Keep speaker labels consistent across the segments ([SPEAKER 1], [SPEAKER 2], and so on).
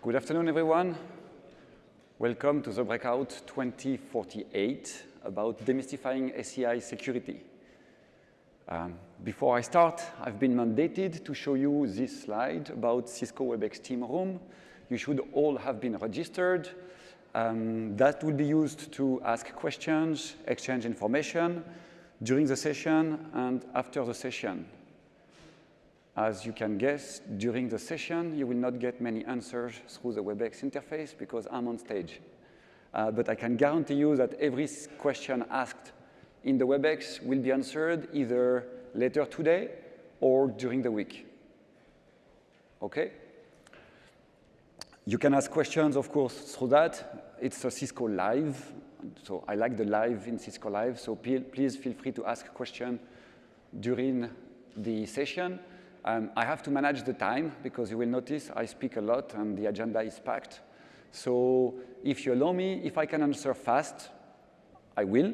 [SPEAKER 1] Good afternoon, everyone. Welcome to the breakout 2048 about demystifying ACI security. Before I start, I've been mandated to show you this slide about Cisco WebEx Team Room. You should all have been registered. That will be used to ask questions, exchange information during the session and after the session. As you can guess, during the session, you will not get many answers through the WebEx interface because I'm on stage. But I can guarantee you that every question asked in the WebEx will be answered either later today or during the week. OK? You can ask questions, of course, through that. It's a Cisco Live. So I like the live in Cisco Live. So please feel free to ask a question during the session. I have to manage the time because you will notice I speak a lot and the agenda is packed. So if you allow me, if I can answer fast, I will.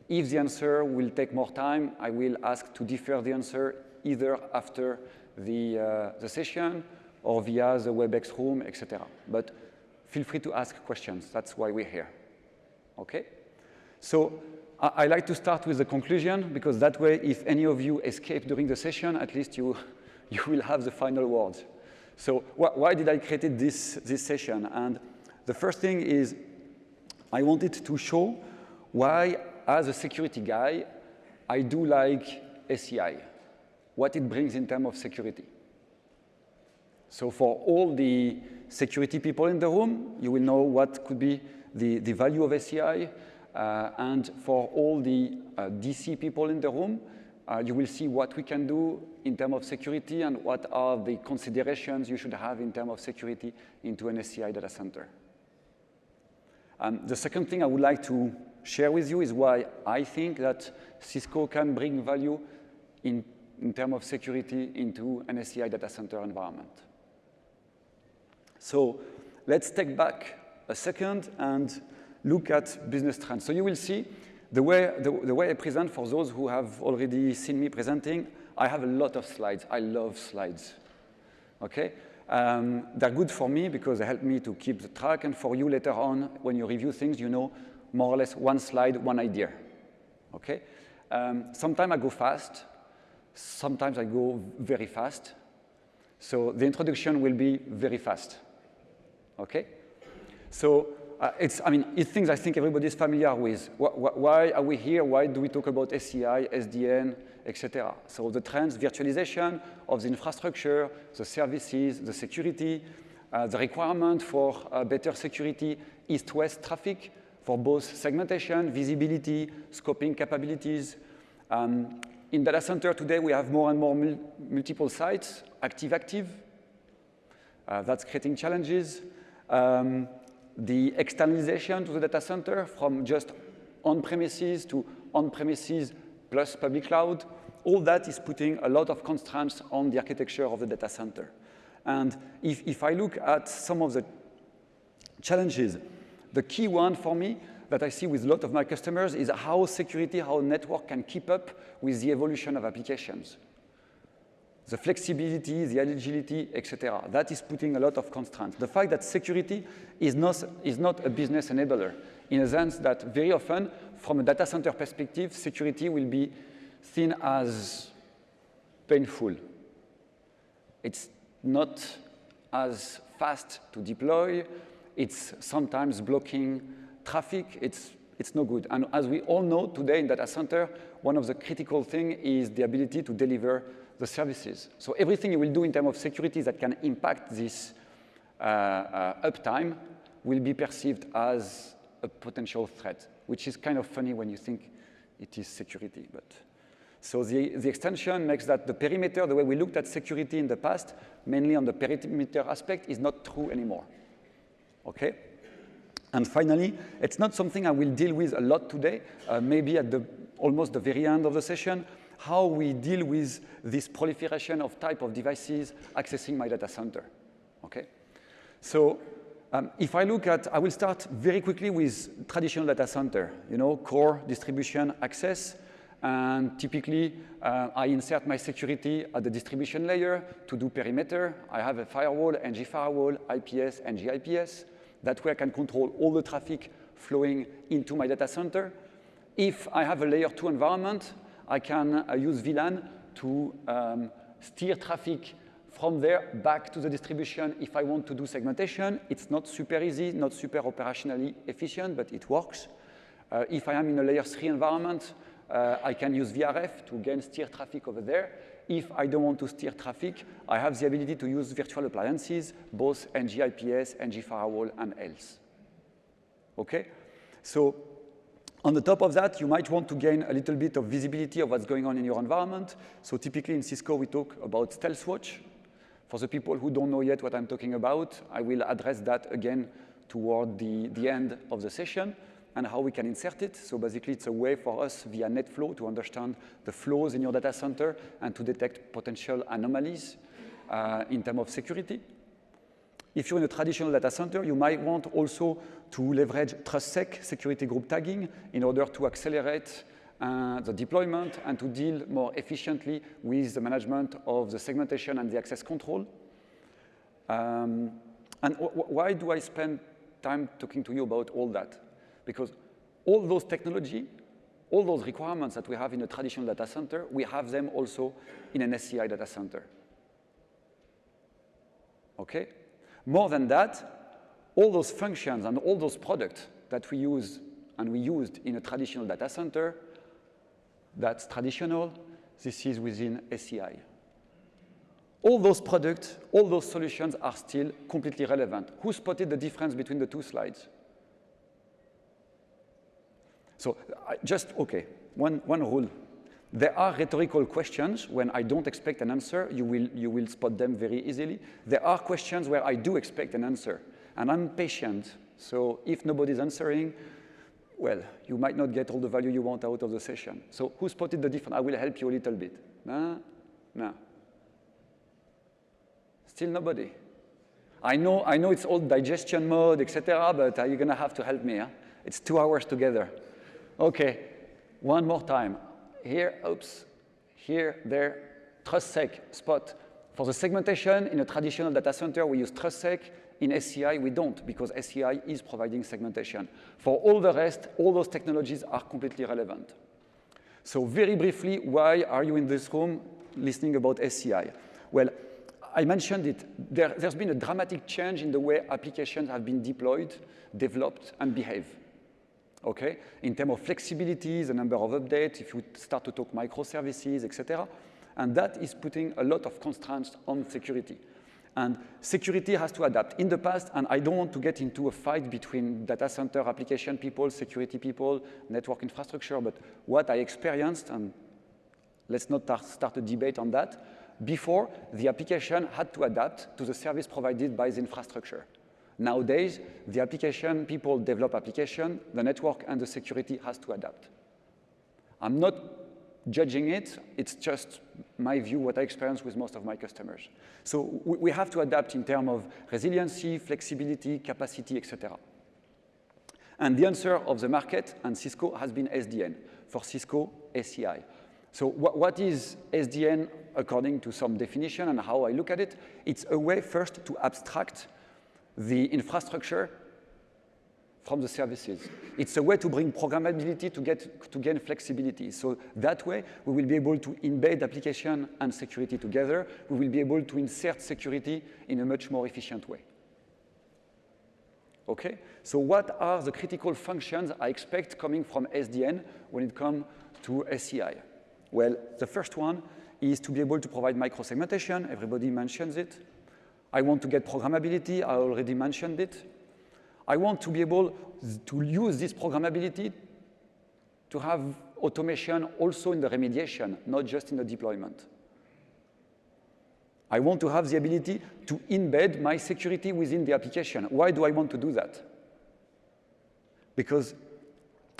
[SPEAKER 1] If the answer will take more time, I will ask to defer the answer either after the session or via the WebEx room, etc. But feel free to ask questions. That's why we're here. OK? So I like to start with the conclusion, because that way, if any of you escape during the session, at least you will have the final words. So why did I create this session? And the first thing is I wanted to show why, as a security guy, I do like ACI, what it brings in terms of security. So for all the security people in the room, you will know what could be the value of ACI. And for all the DC people in the room, you will see what we can do in terms of security and what are the considerations you should have in terms of security into an ACI data center. The second thing I would like to share with you is why I think that Cisco can bring value in terms of security into an ACI data center environment. So let's take back a second and look at business trends. So you will see the way I present, for those who have already seen me presenting, I have a lot of slides. I love slides. OK? They're good for me because they help me to keep the track. And for you later on, when you review things, you know more or less one slide, one idea. OK? Sometimes I go fast. Sometimes I go very fast. So the introduction will be very fast. OK? So it's things I think everybody is familiar with. Why are we here? Why do we talk about ACI, SDN, etc.? So the trends, virtualization of the infrastructure, the services, the security, the requirement for better security, east-west traffic for both segmentation, visibility, scoping capabilities. In data center today, we have more and more multiple sites, active-active. That's creating challenges. The externalization to the data center from just on-premises to on-premises plus public cloud, all that is putting a lot of constraints on the architecture of the data center. And if I look at some of the challenges, the key one for me that I see with a lot of my customers is how security, how network can keep up with the evolution of applications. The flexibility, the agility, etc. That is putting a lot of constraints. The fact that security is not a business enabler, in a sense that very often, from a data center perspective, security will be seen as painful. It's not as fast to deploy. It's sometimes blocking traffic. It's no good. And as we all know today in data center, one of the critical things is the ability to deliver the services. So everything you will do in terms of security that can impact this uptime will be perceived as a potential threat, which is kind of funny when you think it is security. But so the extension makes that the perimeter, the way we looked at security in the past, mainly on the perimeter aspect, is not true anymore. OK? And finally, it's not something I will deal with a lot today, maybe at almost the very end of the session, how we deal with this proliferation of type of devices accessing my data center. Okay? So if I look at, I will start very quickly with traditional data center, core distribution access. And typically, I insert my security at the distribution layer to do perimeter. I have a firewall, NG firewall, IPS, NG IPS. That way I can control all the traffic flowing into my data center. If I have a layer 2 environment, I can use VLAN to steer traffic from there back to the distribution. If I want to do segmentation, it's not super easy, not super operationally efficient, but it works. If I am in a layer 3 environment, I can use VRF to again steer traffic over there. If I don't want to steer traffic, I have the ability to use virtual appliances, both NG IPS, NG firewall, and else. Okay? So on the top of that, you might want to gain a little bit of visibility of what's going on in your environment. So typically in Cisco, we talk about Stealth Watch. For the people who don't know yet what I'm talking about, I will address that again toward the end of the session and how we can insert it. So basically, it's a way for us via NetFlow to understand the flows in your data center and to detect potential anomalies in terms of security. If you're in a traditional data center, you might want also to leverage TrustSec security group tagging in order to accelerate the deployment and to deal more efficiently with the management of the segmentation and the access control. And why do I spend time talking to you about all that? Because all those technology, all those requirements that we have in a traditional data center, we have them also in an ACI data center. Okay? More than that, all those functions and all those products that we use and we used in a traditional data center, that's traditional, this is within ACI. All those products, all those solutions are still completely relevant. Who spotted the difference between the two slides? So okay, one rule. There are rhetorical questions when I don't expect an answer. You will spot them very easily. There are questions where I do expect an answer, and I'm patient. So if nobody's answering, well, you might not get all the value you want out of the session. So who spotted the difference? I will help you a little bit. No? Still nobody. I know it's all digestion mode, etc., but you're going to have to help me. Huh? It's 2 hours together. Okay, one more time. Here, oops, here, there, TrustSec spot. For the segmentation in a traditional data center, we use TrustSec. In ACI, we don't, because ACI is providing segmentation. For all the rest, all those technologies are completely relevant. So very briefly, why are you in this room listening about ACI? Well, I mentioned it. There's been a dramatic change in the way applications have been deployed, developed, and behave. Okay? In terms of flexibility, the number of updates, if you start to talk microservices, etc. And that is putting a lot of constraints on security. And security has to adapt. In the past, and I don't want to get into a fight between data center application people, security people, network infrastructure, but what I experienced, and let's not start a debate on that, before, the application had to adapt to the service provided by the infrastructure. Nowadays, the application people develop application, the network and the security has to adapt. I'm not judging it, it's just my view, what I experience with most of my customers. So we have to adapt in terms of resiliency, flexibility, capacity, etc. And the answer of the market and Cisco has been SDN. For Cisco, ACI. So what is SDN according to some definition and how I look at it? It's a way first to abstract the infrastructure from the services. It's a way to bring programmability to gain flexibility. So that way, we will be able to embed application and security together. We will be able to insert security in a much more efficient way. Okay? So what are the critical functions I expect coming from SDN when it comes to ACI? Well, the first one is to be able to provide micro-segmentation. Everybody mentions it. I want to get programmability. I already mentioned it. I want to be able to use this programmability to have automation also in the remediation, not just in the deployment. I want to have the ability to embed my security within the application. Why do I want to do that? Because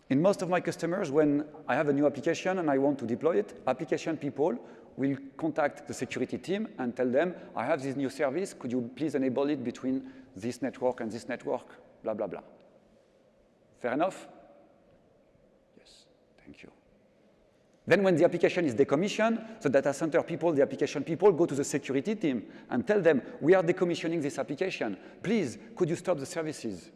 [SPEAKER 1] in most of my customers, when I have a new application and I want to deploy it, application people will contact the security team and tell them, I have this new service, could you please enable it between this network and this network, blah, blah, blah. Fair enough? Yes, thank you. Then when the application is decommissioned, the data center people, the application people go to the security team and tell them, we are decommissioning this application. Please, could you stop the services?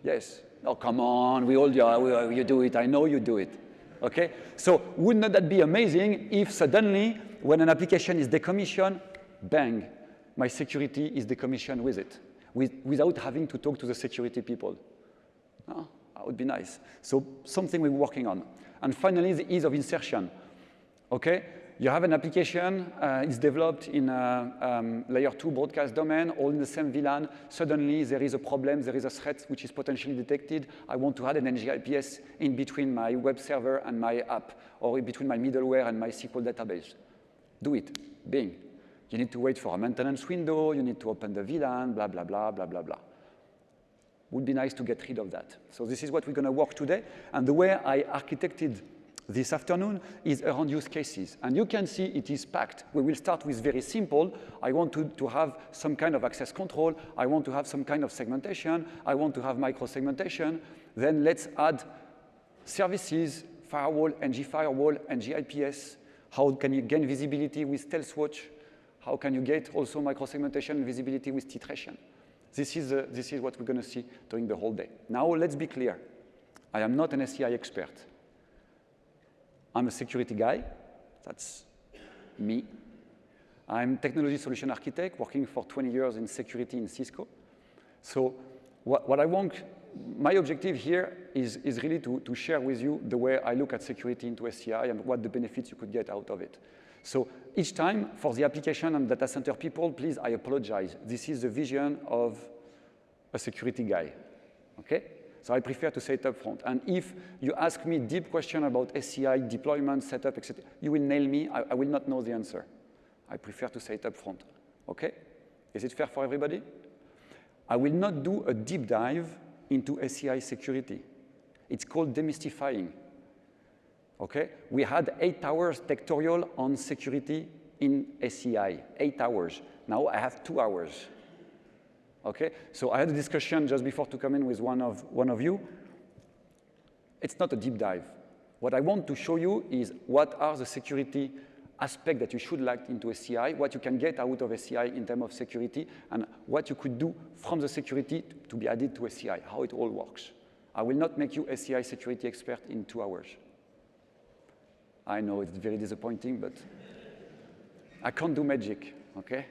[SPEAKER 1] Yes. Oh, come on, you do it. I know you do it. Okay? So wouldn't that be amazing if suddenly, when an application is decommissioned, bang, my security is decommissioned with it, without having to talk to the security people? Oh, that would be nice. So something we're working on. And finally, the ease of insertion. Okay? You have an application, it's developed in a layer 2 broadcast domain, all in the same VLAN. Suddenly, there is a problem, there is a threat which is potentially detected. I want to add an NGIPS in between my web server and my app, or in between my middleware and my SQL database. Do it. Bing. You need to wait for a maintenance window, you need to open the VLAN, blah, blah, blah, blah, blah, blah. Would be nice to get rid of that. So this is what we're going to work today. And the way I architected this afternoon is around use cases. And you can see it is packed. We will start with very simple. I want to have some kind of access control. I want to have some kind of segmentation. I want to have micro-segmentation. Then let's add services, firewall, NG firewall, NG IPS. How can you gain visibility with Stealth Watch? How can you get also micro-segmentation and visibility with titration? This is what we're going to see during the whole day. Now, let's be clear. I am not an ACI expert. I'm a security guy. That's me. I'm technology solution architect, working for 20 years in security in Cisco. So what I want, my objective here is really to share with you the way I look at security into ACI and what the benefits you could get out of it. So each time, for the application and data center people, please, I apologize. This is the vision of a security guy, okay? So I prefer to say it up front. And if you ask me deep question about ACI, deployment, setup, etc., you will nail me. I will not know the answer. I prefer to say it up front, okay? Is it fair for everybody? I will not do a deep dive into ACI security. It's called demystifying. Okay? We had 8 hours tutorial on security in ACI, 8 hours. Now I have 2 hours. Okay? So I had a discussion just before to come in with one of you. It's not a deep dive. What I want to show you is what are the security aspects that you should like into ACI, what you can get out of ACI in terms of security, and what you could do from the security to be added to ACI, how it all works. I will not make you ACI security expert in 2 hours. I know it's very disappointing, but I can't do magic, okay?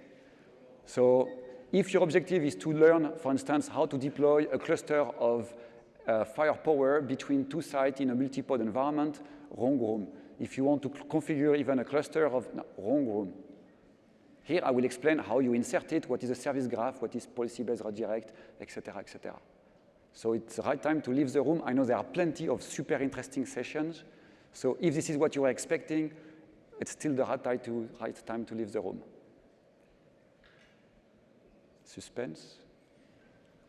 [SPEAKER 1] So if your objective is to learn, for instance, how to deploy a cluster of firepower between 2 sites in a multi-pod environment, wrong room. If you want to configure even a cluster of, no, wrong room. Here I will explain how you insert it, what is a service graph, what is policy-based redirect, etc., etc. So it's the right time to leave the room. I know there are plenty of super interesting sessions. So if this is what you are expecting, it's still the right time to leave the room. Suspense?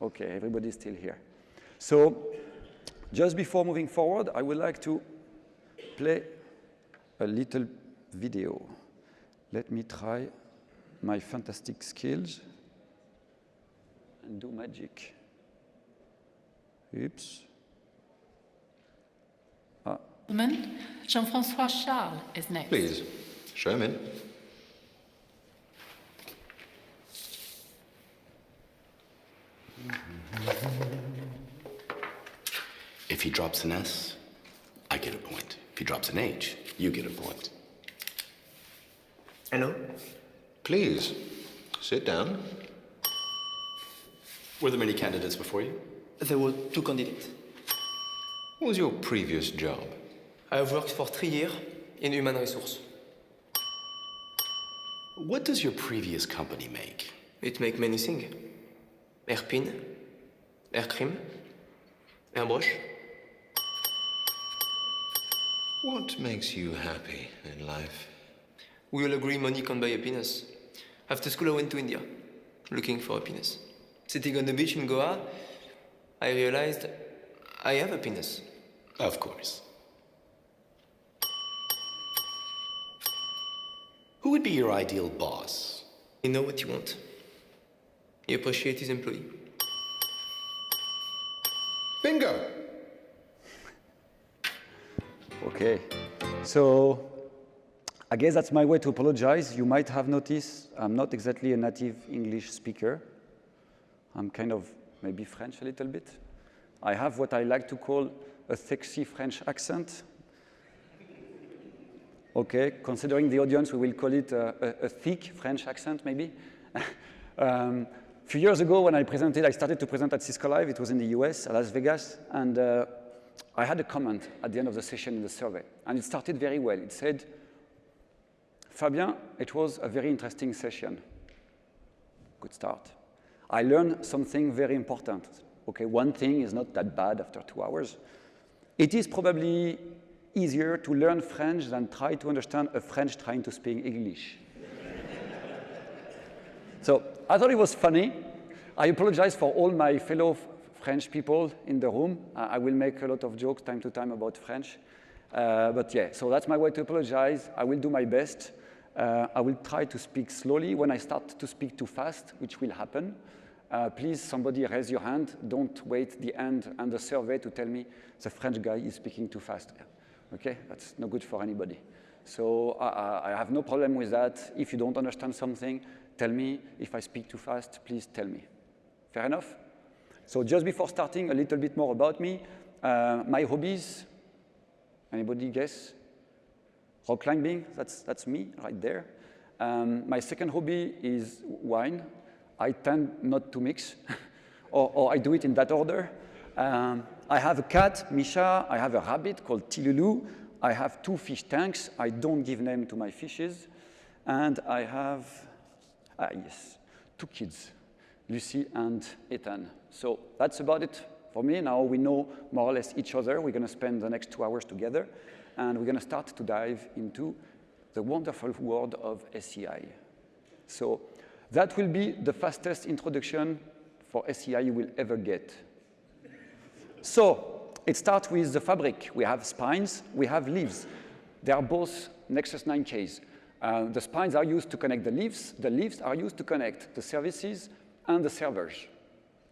[SPEAKER 1] Okay, everybody's still here. So just before moving forward, I would like to play a little video. Let me try my fantastic skills and do magic. Oops.
[SPEAKER 2] Jean-François Charles is next.
[SPEAKER 3] Please, show him in.
[SPEAKER 4] If he drops an S, I get a point. If he drops an H, you get a point.
[SPEAKER 3] Hello? Please, sit down.
[SPEAKER 4] Were there many candidates before you?
[SPEAKER 5] There were 2 candidates.
[SPEAKER 3] What was your previous job?
[SPEAKER 5] I have worked for 3 years in human resource.
[SPEAKER 4] What does your previous company make?
[SPEAKER 5] It makes many things. Airpin, aircream, airbrush.
[SPEAKER 3] What makes you happy in life?
[SPEAKER 5] We all agree money can't buy happiness. After school I went to India, looking for happiness. Sitting on the beach in Goa, I realized I have happiness.
[SPEAKER 4] Of course. Who would be your ideal boss?
[SPEAKER 5] You know what you want. He appreciates his employee.
[SPEAKER 3] Bingo!
[SPEAKER 1] Okay. So I guess that's my way to apologize. You might have noticed I'm not exactly a native English speaker. I'm kind of maybe French a little bit. I have what I like to call a sexy French accent. Okay, considering the audience, we will call it a thick French accent, maybe. A few years ago, when I started to present at Cisco Live. It was in the US, Las Vegas, and I had a comment at the end of the session in the survey, and it started very well. It said, Fabien, it was a very interesting session. Good start. I learned something very important. Okay, one thing is not that bad after 2 hours. It is probably easier to learn French than try to understand a French trying to speak English. So I thought it was funny. I apologize for all my fellow French people in the room. I will make a lot of jokes time to time about French. But yeah, so that's my way to apologize. I will do my best. I will try to speak slowly. When I start to speak too fast, which will happen, please, somebody raise your hand. Don't wait the end and the survey to tell me the French guy is speaking too fast. Okay, that's no good for anybody. So I have no problem with that. If you don't understand something, tell me. If I speak too fast, please tell me. Fair enough? So just before starting, a little bit more about me. My hobbies, anybody guess? Rock climbing, that's me right there. My second hobby is wine. I tend not to mix, or I do it in that order. I have a cat, Misha. I have a rabbit called Tilulu. I have 2 fish tanks. I don't give name to my fishes. And I have, 2 kids, Lucy and Ethan. So that's about it for me. Now we know more or less each other. We're going to spend the next 2 hours together. And we're going to start to dive into the wonderful world of ACI. So that will be the fastest introduction for ACI you will ever get. So it starts with the fabric. We have spines, we have leaves. They are both Nexus 9Ks. The spines are used to connect the leaves. The leaves are used to connect the services and the servers.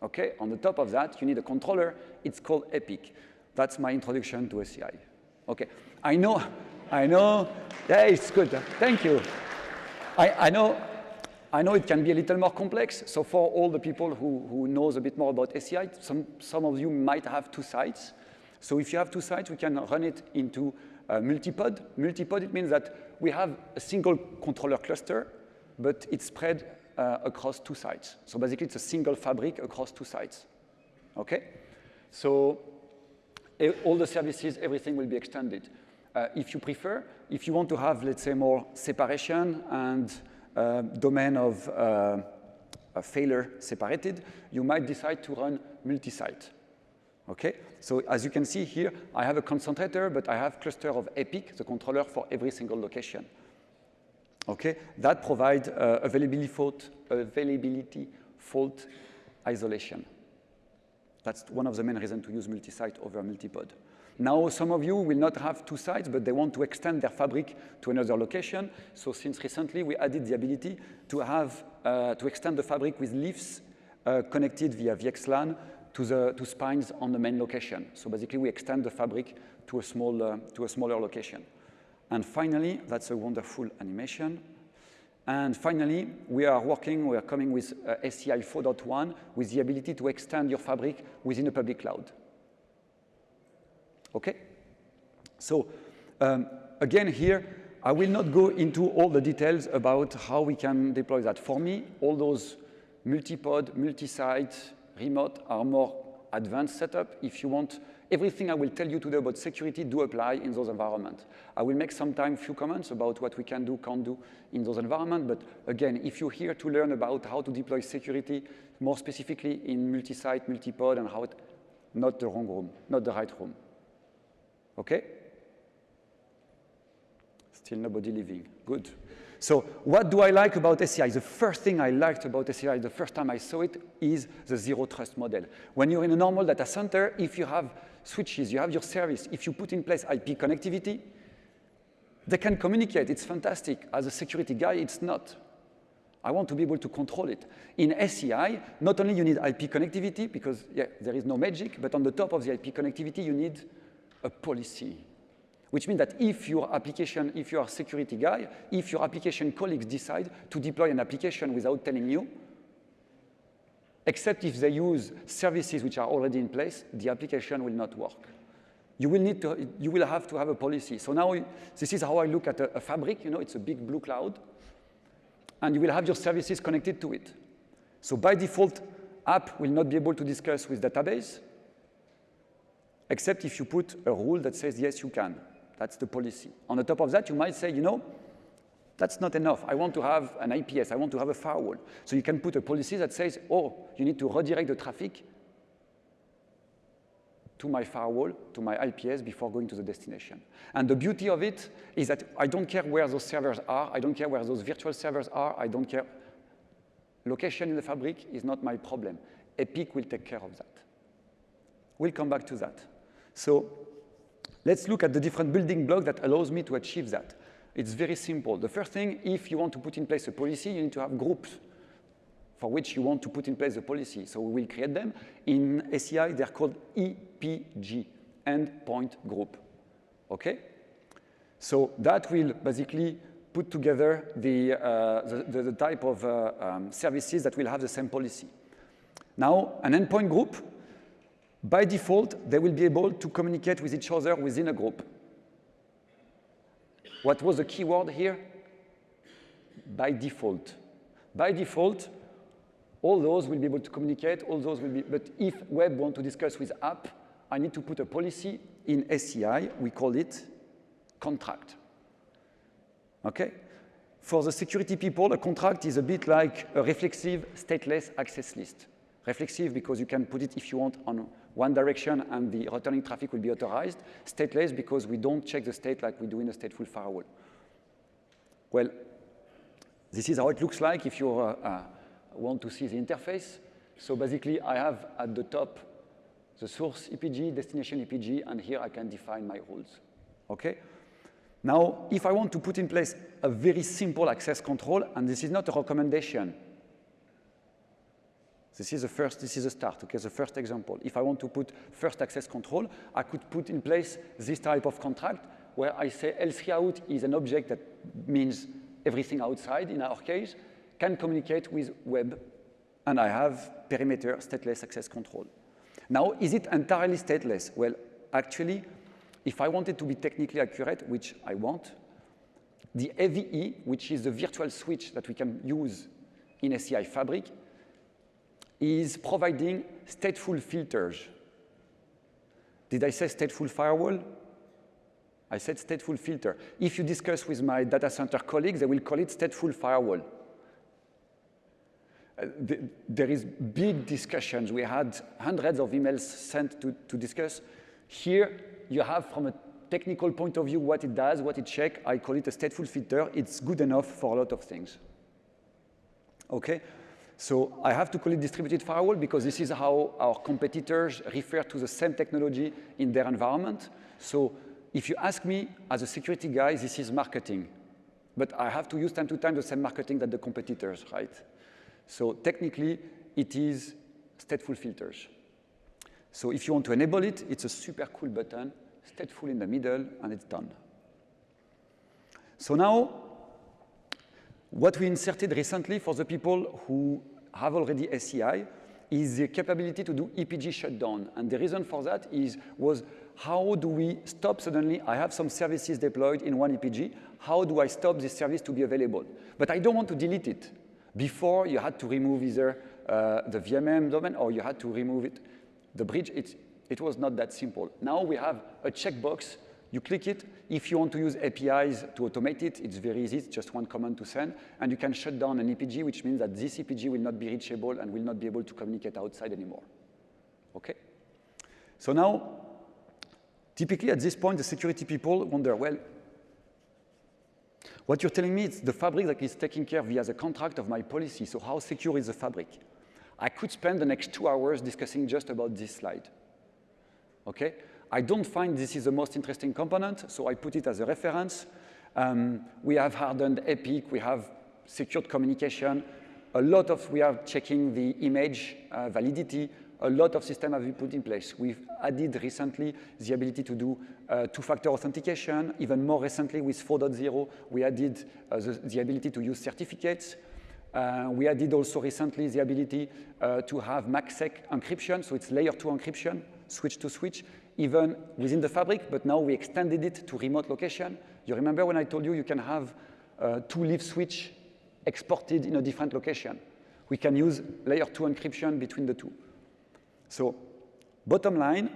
[SPEAKER 1] Okay? On the top of that, you need a controller. It's called Epic. That's my introduction to ACI. Okay. I know. Yeah, it's good. Thank you. I know it can be a little more complex. So for all the people who knows a bit more about ACI, some of you might have 2 sites. So if you have 2 sites, we can run it into multipod. Multipod, it means that we have a single controller cluster, but it's spread across 2 sites. So basically, it's a single fabric across 2 sites. Okay? So all the services, everything will be extended. If you prefer, if you want to have, let's say, more separation and domain of failure separated, you might decide to run multi-site. Okay? So as you can see here, I have a concentrator, but I have cluster of Epic, the controller for every single location. Okay? That provides availability fault isolation. That's one of the main reasons to use multi-site over multipod. Now, some of you will not have 2 sites, but they want to extend their fabric to another location. So since recently, we added the ability to have to extend the fabric with leaves connected via VXLAN to spines on the main location. So basically, we extend the fabric to a smaller location. And finally, that's a wonderful animation. And finally, we are coming with ACI 4.1 with the ability to extend your fabric within a public cloud. Okay? So again here, I will not go into all the details about how we can deploy that. For me, all those multipod, multi-site, remote are more advanced setup. If you want, everything I will tell you today about security do apply in those environments. I will make sometime few comments about what we can do, can't do in those environments. But again, if you're here to learn about how to deploy security, more specifically in multi-site, multipod, and how it, not the wrong room, not the right room. Okay? Still nobody leaving. Good. So what do I like about ACI? The first thing I liked about ACI the first time I saw it is the zero trust model. When you're in a normal data center, if you have switches, you have your service, if you put in place IP connectivity, they can communicate. It's fantastic. As a security guy, it's not. I want to be able to control it. In ACI, not only you need IP connectivity, because yeah, there is no magic, but on the top of the IP connectivity, you need a policy. which means that if your application, if you are a security guy, if your application colleagues decide to deploy an application without telling you, except if they use services which are already in place, the application will not work. You will have to have a policy. So now, this is how I look at a fabric. You know, it's a big blue cloud. And you will have your services connected to it. So by default, app will not be able to discuss with database, except if you put a rule that says, yes, you can. That's the policy. On the top of that, you might say, you know, that's not enough. I want to have an IPS. I want to have a firewall. So you can put a policy that says, oh, you need to redirect the traffic to my firewall, to my IPS before going to the destination. And the beauty of it is that I don't care where those servers are. I don't care where those virtual servers are. I don't care. Location in the fabric is not my problem. Epic will take care of that. We'll come back to that. So let's look at the different building blocks that allows me to achieve that. It's very simple. The first thing, if you want to put in place a policy, you need to have groups for which you want to put in place a policy. So we will create them. In ACI, they're called EPG, endpoint group. Okay? So that will basically put together the type of services that will have the same policy. Now, an endpoint group, by default, they will be able to communicate with each other within a group. What was the key word here? By default. By default, all those will be able to communicate, all those will be, but if web want to discuss with app, I need to put a policy in ACI, we call it contract. Okay? For the security people, a contract is a bit like a reflexive stateless access list. Reflexive because you can put it if you want on one direction and the returning traffic will be authorized. Stateless because we don't check the state like we do in a stateful firewall. Well, this is how it looks like if you want to see the interface. So basically, I have at the top the source EPG, destination EPG, and here I can define my rules. Okay? Now, if I want to put in place a very simple access control, and this is not a recommendation, this is the start, okay, the first example. If I want to put first access control, I could put in place this type of contract where I say L3 out is an object that means everything outside, in our case, can communicate with web, and I have perimeter stateless access control. Now, is it entirely stateless? Well, actually, if I wanted to be technically accurate, which I want, the AVE, which is the virtual switch that we can use in ACI Fabric, is providing stateful filters. Did I say stateful firewall? I said stateful filter. If you discuss with my data center colleagues, they will call it stateful firewall. There is big discussions. We had hundreds of emails sent to discuss. Here, you have, from a technical point of view, what it does, what it checks. I call it a stateful filter. It's good enough for a lot of things. Okay? So I have to call it distributed firewall because this is how our competitors refer to the same technology in their environment. So if you ask me, as a security guy, this is marketing. But I have to use time to time the same marketing that the competitors, right? So technically, it is stateful filters. So if you want to enable it, it's a super cool button, stateful in the middle, and it's done. So now, what we inserted recently for the people who have already ACI is the capability to do EPG shutdown. And the reason for that was how do we stop suddenly, I have some services deployed in one EPG, how do I stop this service to be available? But I don't want to delete it. Before, you had to remove either the VMM domain or you had to remove it. The bridge, it was not that simple. Now we have a checkbox. You click it. If you want to use APIs to automate it, it's very easy. It's just one command to send. And you can shut down an EPG, which means that this EPG will not be reachable and will not be able to communicate outside anymore. Okay? So now, typically at this point, the security people wonder, well, what you're telling me is the fabric that is taking care via the contract of my policy. So how secure is the fabric? I could spend the next 2 hours discussing just about this slide. Okay? I don't find this is the most interesting component, so I put it as a reference. We have hardened Epic, we have secured communication. We are checking the image validity. a lot of systems have been put in place. We've added recently the ability to do two-factor authentication. Even more recently with 4.0, we added the ability to use certificates. We added also recently the ability to have MACsec encryption, so it's layer 2 encryption, switch to switch, even within the fabric, but now we extended it to remote location. You remember when I told you you can have two leaf switch exported in a different location? We can use layer 2 encryption between the two. So bottom line,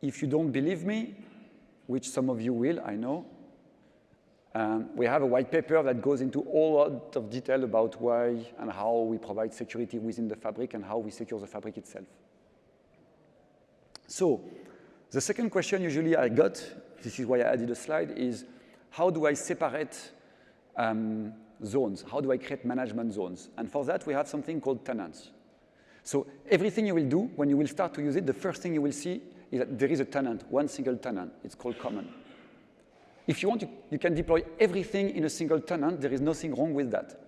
[SPEAKER 1] if you don't believe me, which some of you will, I know, we have a white paper that goes into a lot of detail about why and how we provide security within the fabric and how we secure the fabric itself. So the second question usually I got, this is why I added a slide, is how do I separate zones? How do I create management zones? And for that, we have something called tenants. So everything you will do, when you will start to use it, the first thing you will see is that there is a tenant, one single tenant. It's called common. If you want, you can deploy everything in a single tenant. There is nothing wrong with that.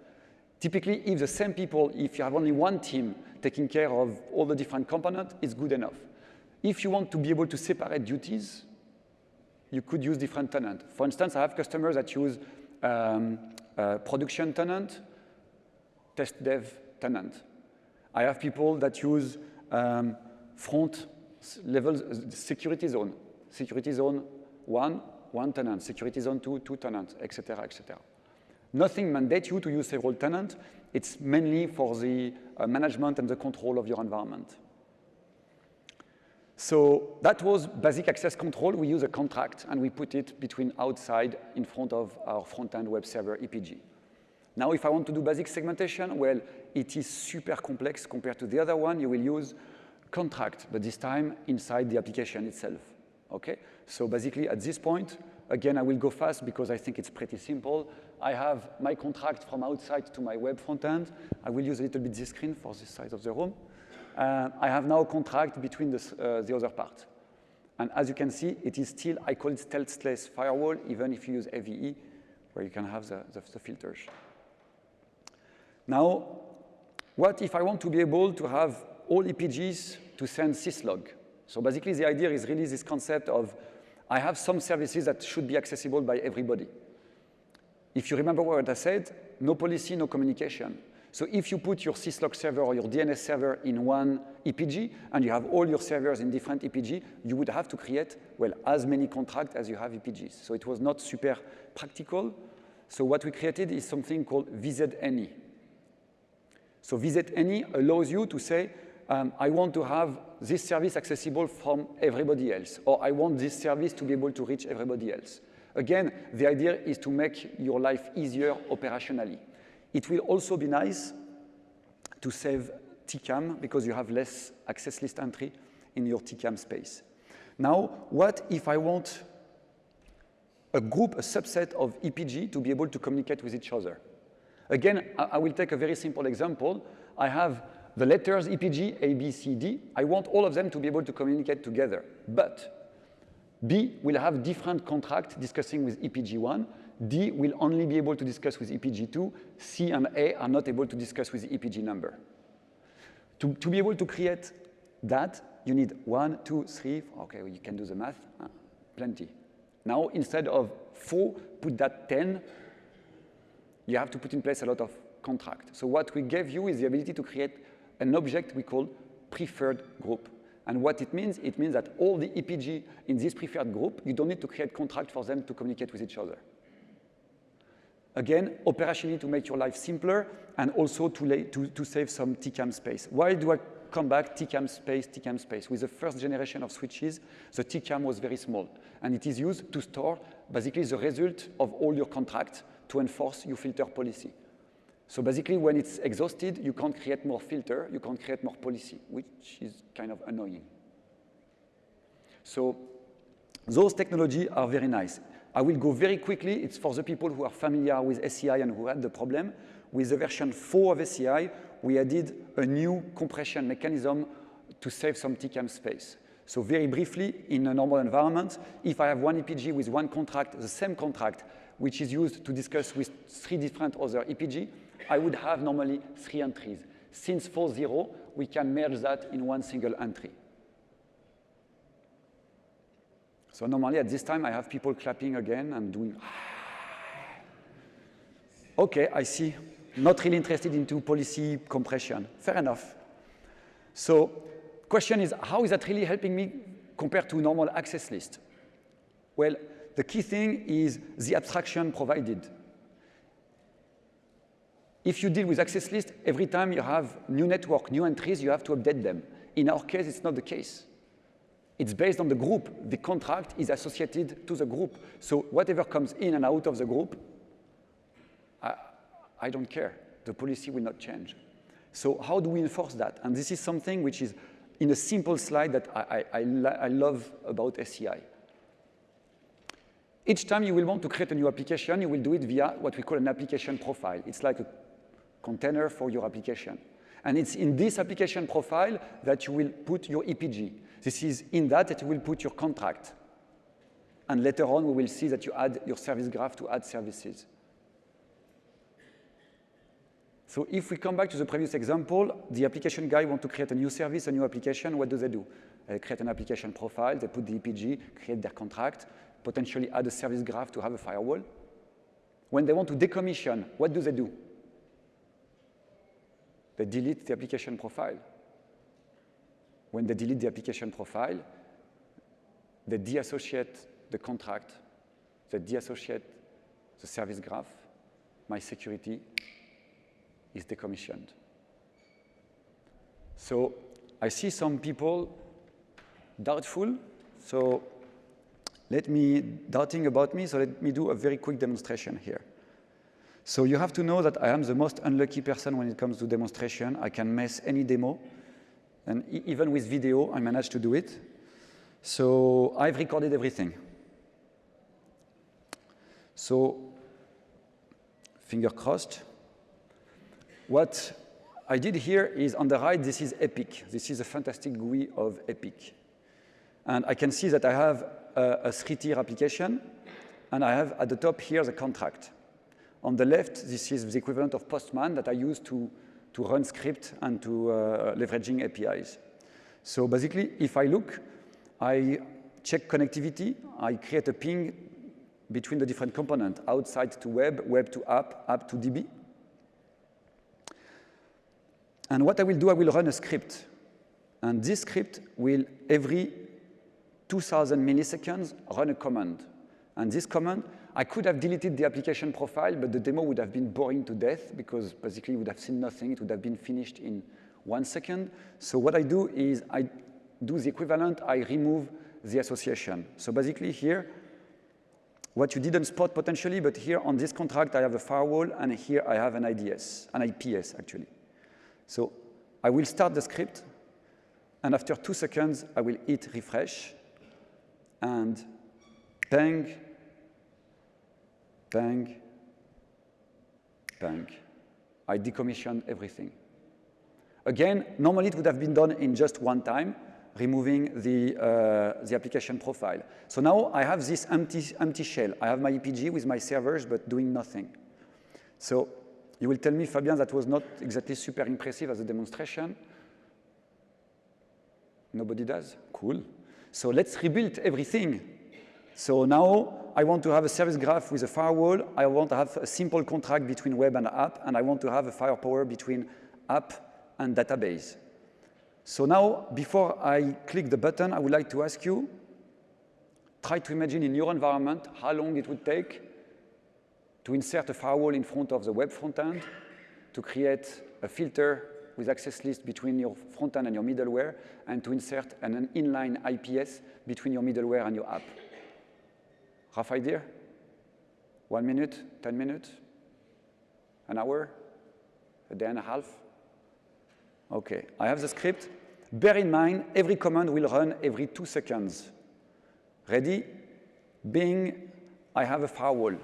[SPEAKER 1] Typically, if the same people, if you have only one team taking care of all the different components, it's good enough. If you want to be able to separate duties, you could use different tenants. For instance, I have customers that use production tenant, test dev tenant. I have people that use front level security zone 1, one tenant, security zone 2, two tenants, etc., etc. Nothing mandates you to use several tenants. It's mainly for the management and the control of your environment. So that was basic access control. We use a contract, and we put it between outside in front of our front-end web server EPG. Now, if I want to do basic segmentation, well, it is super complex compared to the other one. You will use contract, but this time inside the application itself. Okay? So basically, at this point, again, I will go fast because I think it's pretty simple. I have my contract from outside to my web front end. I will use a little bit this screen for this side of the room. I have now a contract between the other part. And as you can see, it is still, I call it stealth-less firewall, even if you use AVE, where you can have the filters. Now, what if I want to be able to have all EPGs to send syslog? So basically, the idea is really this concept of I have some services that should be accessible by everybody. If you remember what I said, no policy, no communication. So if you put your syslog server or your DNS server in one EPG, and you have all your servers in different EPG, you would have to create, well, as many contracts as you have EPGs. So it was not super practical. So what we created is something called VZNE. So VZNE allows you to say, I want to have this service accessible from everybody else, or I want this service to be able to reach everybody else. Again, the idea is to make your life easier operationally. It will also be nice to save TCAM because you have less access list entry in your TCAM space. Now, what if I want a group, a subset of EPG to be able to communicate with each other? Again, I will take a very simple example. I have the letters EPG, A, B, C, D. I want all of them to be able to communicate together. But B will have different contracts discussing with EPG1. D will only be able to discuss with EPG2. C and A are not able to discuss with the EPG number. To be able to create that, you need 1, 2, 3. OK, well, you can do the math. Plenty. Now, instead of 4, put that 10. You have to put in place a lot of contract. So what we gave you is the ability to create an object we call preferred group. And what it means that all the EPG in this preferred group, you don't need to create contract for them to communicate with each other. Again, operationally to make your life simpler and also to save some TCAM space. Why do I come back TCAM space, TCAM space? With the first generation of switches, the TCAM was very small. And it is used to store basically the result of all your contracts to enforce your filter policy. So basically, when it's exhausted, you can't create more filter, you can't create more policy, which is kind of annoying. So those technologies are very nice. I will go very quickly. It's for the people who are familiar with ACI and who had the problem. With the version 4 of ACI, we added a new compression mechanism to save some TCAM space. So very briefly, in a normal environment, if I have one EPG with one contract, the same contract, which is used to discuss with 3 different other EPG, I would have normally 3 entries. Since 4.0, we can merge that in one single entry. So normally at this time, I have people clapping again and doing, okay, I see. Not really interested into policy compression. Fair enough. So question is, how is that really helping me compared to normal access list? Well, the key thing is the abstraction provided. If you deal with access list, every time you have new network, new entries, you have to update them. In our case, it's not the case. It's based on the group. The contract is associated to the group. So whatever comes in and out of the group, I don't care. The policy will not change. So how do we enforce that? And this is something which is in a simple slide that I love about ACI. Each time you will want to create a new application, you will do it via what we call an application profile. It's like a container for your application. And it's in this application profile that you will put your EPG. This is in that you will put your contract. And later on, we will see that you add your service graph to add services. So if we come back to the previous example, the application guy wants to create a new service, a new application. What do? They create an application profile, they put the EPG, create their contract, potentially add a service graph to have a firewall. When they want to decommission, what do? They delete the application profile. When they delete the application profile, they deassociate the contract, they deassociate the service graph, my security is decommissioned. So I see some people doubtful, so doubting about me, so let me do a very quick demonstration here. So you have to know that I am the most unlucky person when it comes to demonstration. I can mess any demo, and even with video, I managed to do it. So I've recorded everything. So finger crossed. What I did here is on the right, this is Epic. This is a fantastic GUI of Epic. And I can see that I have a 3-tier application, and I have at the top here the contract. On the left, this is the equivalent of Postman that I use to run script and to leveraging APIs. So basically, if I look, I check connectivity, I create a ping between the different components, outside to web, web to app, app to DB. And what I will do, I will run a script. And this script will, every 2,000 milliseconds, run a command. And this command, I could have deleted the application profile, but the demo would have been boring to death because basically you would have seen nothing. It would have been finished in 1 second. So what I do is I do the equivalent. I remove the association. So basically here, what you didn't spot potentially, but here on this contract, I have a firewall, and here I have an IDS, an IPS actually. So I will start the script, and after 2 seconds, I will hit refresh, and bang, bang, bang. I decommissioned everything. Again, normally it would have been done in just one time, removing the application profile. So now I have this empty shell. I have my EPG with my servers, but doing nothing. So you will tell me, Fabien, that was not exactly super impressive as a demonstration. Nobody does? Cool. So let's rebuild everything. So now I want to have a service graph with a firewall. I want to have a simple contract between web and app, and I want to have a firepower between app and database. So now, before I click the button, I would like to ask you, try to imagine in your environment how long it would take to insert a firewall in front of the web front end, to create a filter with access list between your front end and your middleware, and to insert an inline IPS between your middleware and your app. Rough idea? 1 minute, 10 minutes, an hour, a day and a half? OK, I have the script. Bear in mind, every command will run every 2 seconds. Ready? Bing, I have a firewall.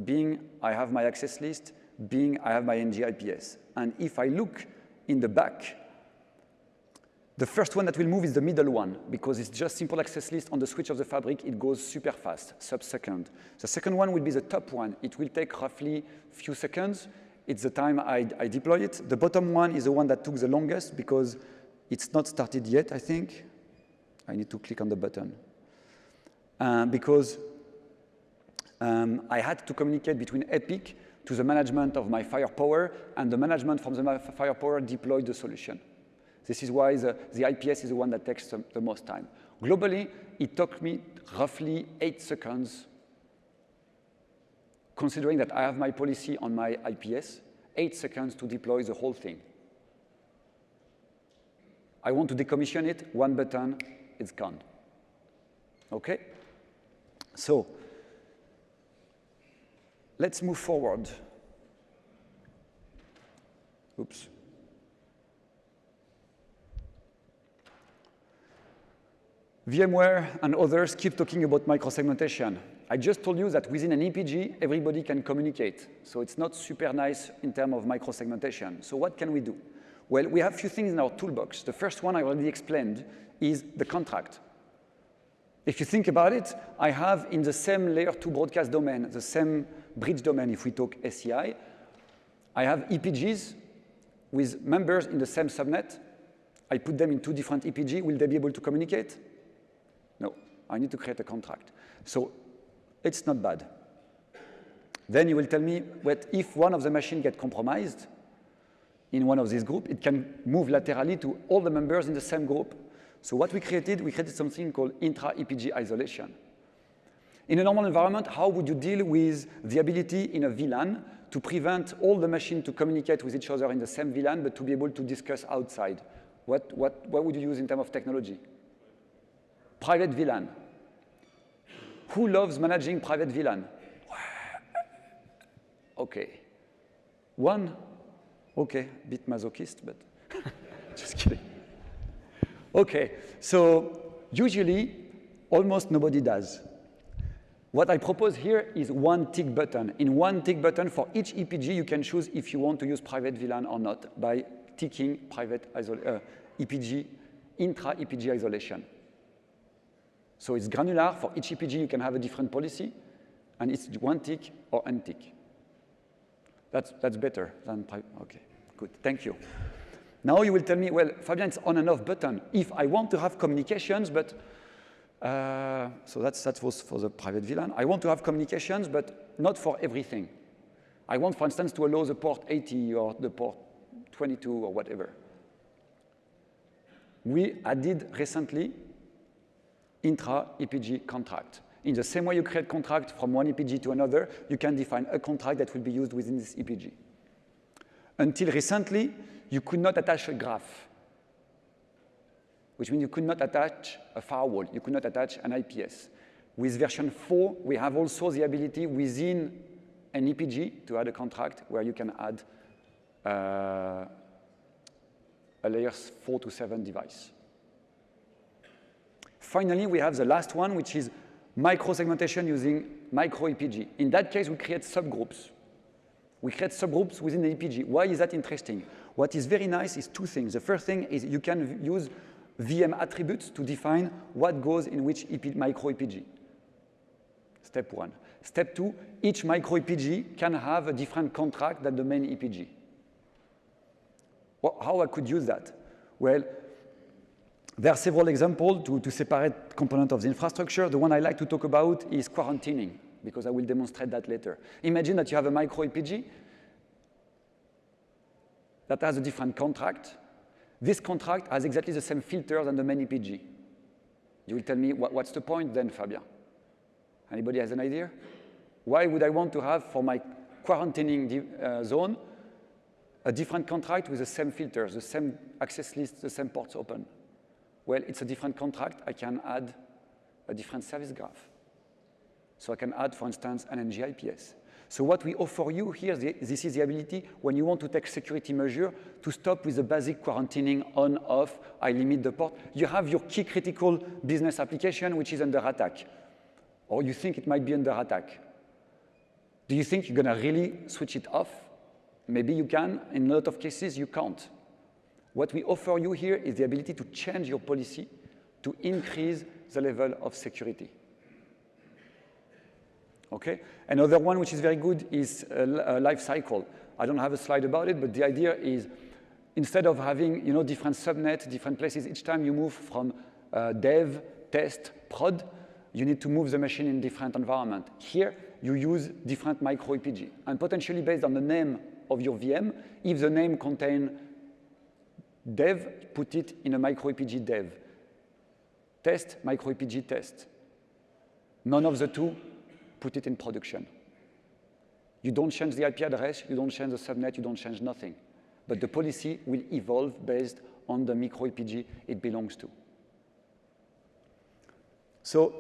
[SPEAKER 1] Bing, I have my access list. Bing, I have my NG-IPS. And if I look in the back, the first one that will move is the middle one, because it's just simple access list on the switch of the fabric. It goes super fast, sub-second. The second one will be the top one. It will take roughly a few seconds. it's the time I deploy it. The bottom one is the one that took the longest because it's not started yet, I think. I need to click on the button. Because I had to communicate between Epic to the management of my firepower, and the management from the firepower deployed the solution. This is why the IPS is the one that takes the most time. Globally, it took me roughly 8 seconds, considering that I have my policy on my IPS, 8 seconds to deploy the whole thing. I want to decommission it, one button, it's gone. Okay? So, let's move forward. Oops. VMware and others keep talking about microsegmentation. I just told you that within an EPG, everybody can communicate. So it's not super nice in terms of microsegmentation. So what can we do? Well, we have a few things in our toolbox. The first one I already explained is the contract. If you think about it, I have in the same layer 2 broadcast domain, the same bridge domain if we talk ACI, I have EPGs with members in the same subnet. I put them in 2 different EPG. Will they be able to communicate? No, I need to create a contract. So it's not bad. Then you will tell me that if one of the machines gets compromised in one of these groups, it can move laterally to all the members in the same group. So what we created something called intra-EPG isolation. In a normal environment, how would you deal with the ability in a VLAN to prevent all the machines to communicate with each other in the same VLAN, but to be able to discuss outside? What would you use in terms of technology? Private VLAN. Who loves managing private VLAN? Okay. One? Okay, bit masochist, but just kidding. Okay, so usually almost nobody does. What I propose here is one tick button. In one tick button for each EPG, you can choose if you want to use private VLAN or not by ticking private EPG, intra-EPG isolation. So it's granular. For each EPG, you can have a different policy, and it's one tick or untick. That's better than private. Okay, good. Thank you. Now you will tell me, well, Fabien, it's on and off button. If I want to have communications, but so that was for the private VLAN. I want to have communications, but not for everything. I want, for instance, to allow the port 80 or the port 22 or whatever. We added recently intra-EPG contract. In the same way you create contract from one EPG to another, you can define a contract that will be used within this EPG. Until recently, you could not attach a graph, which means you could not attach a firewall. You could not attach an IPS. With version 4, we have also the ability within an EPG to add a contract where you can add a layers 4 to 7 device. Finally, we have the last one, which is micro-segmentation using micro-EPG. In that case, we create subgroups. We create subgroups within the EPG. Why is that interesting? What is very nice is 2 things. The first thing is you can use VM attributes to define what goes in which micro-EPG. Step 1. Step 2, each micro-EPG can have a different contract than the main EPG. Well, how I could use that? Well, there are several examples to separate components of the infrastructure. The one I like to talk about is quarantining, because I will demonstrate that later. Imagine that you have a micro-EPG that has a different contract. This contract has exactly the same filter than the main EPG. You will tell me, what's the point then, Fabien? Anybody has an idea? Why would I want to have, for my quarantining zone, a different contract with the same filters, the same access list, the same ports open? Well, it's a different contract. I can add a different service graph. So I can add, for instance, an NG IPS. So what we offer you here, this is the ability, when you want to take security measure, to stop with the basic quarantining on, off, I limit the port. You have your key critical business application, which is under attack. Or you think it might be under attack. Do you think you're going to really switch it off? Maybe you can. In a lot of cases, you can't. What we offer you here is the ability to change your policy to increase the level of security. Okay? Another one which is very good is life cycle. I don't have a slide about it, but the idea is instead of having different subnets, different places, each time you move from dev, test, prod, you need to move the machine in different environment. Here, you use different micro EPG. And potentially based on the name of your VM, if the name contains dev, put it in a micro EPG dev. Test, micro EPG test. None of the two, put it in production. You don't change the IP address, you don't change the subnet, you don't change nothing. But the policy will evolve based on the micro EPG it belongs to. So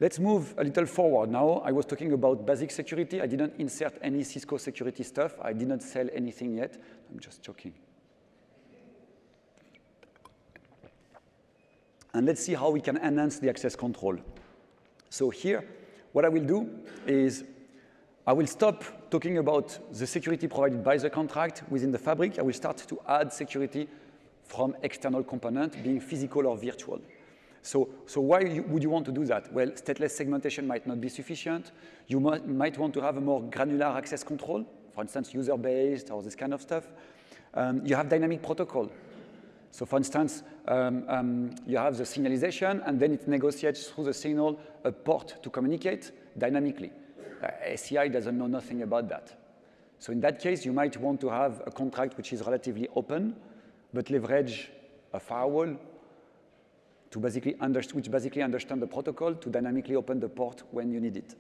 [SPEAKER 1] let's move a little forward now. I was talking about basic security. I didn't insert any Cisco security stuff. I didn't sell anything yet. I'm just joking. And let's see how we can enhance the access control. So here, what I will do is I will stop talking about the security provided by the contract within the fabric. I will start to add security from external component, being physical or virtual. So why would you want to do that? Well, stateless segmentation might not be sufficient. You might want to have a more granular access control, for instance, user-based or this kind of stuff. You have dynamic protocol. So for instance, you have the signalization, and then it negotiates through the signal a port to communicate dynamically. ACI doesn't know nothing about that. So in that case, you might want to have a contract which is relatively open, but leverage a firewall to which basically understand the protocol to dynamically open the port when you need it.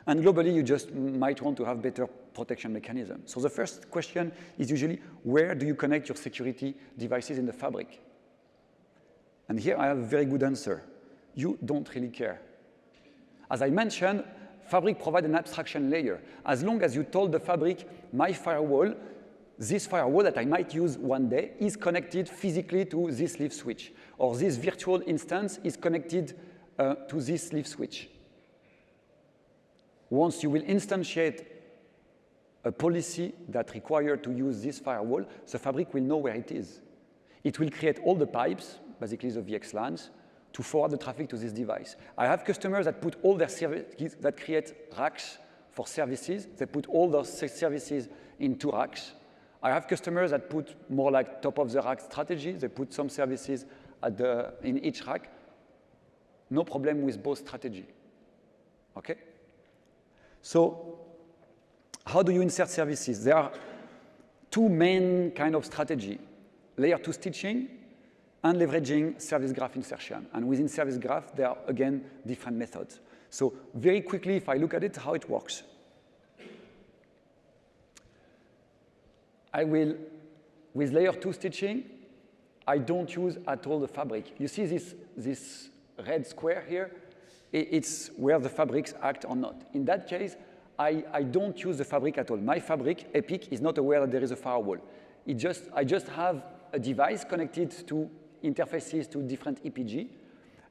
[SPEAKER 1] And globally, you just might want to have better protection mechanism. So the first question is usually, where do you connect your security devices in the fabric? And here I have a very good answer. You don't really care. As I mentioned, fabric provides an abstraction layer. As long as you told the fabric, my firewall, this firewall that I might use one day is connected physically to this leaf switch, or this virtual instance is connected to this leaf switch. Once you will instantiate a policy that requires to use this firewall, the fabric will know where it is. It will create all the pipes, basically the VXLANs, to forward the traffic to this device. I have customers that put all their services, that create racks for services. They put all those services in 2 racks. I have customers that put more like top-of-the-rack strategy. They put some services in each rack. No problem with both strategy. Okay? So how do you insert services? There are 2 main kind of strategy. Layer 2 stitching and leveraging service graph insertion. And within service graph, there are, again, different methods. So very quickly, if I look at it, how it works. I will, with layer 2 stitching, I don't use at all the fabric. You see this red square here? It's where the fabrics act or not. In that case, I don't use the fabric at all. My fabric, Epic, is not aware that there is a firewall. I just have a device connected to interfaces to different EPG,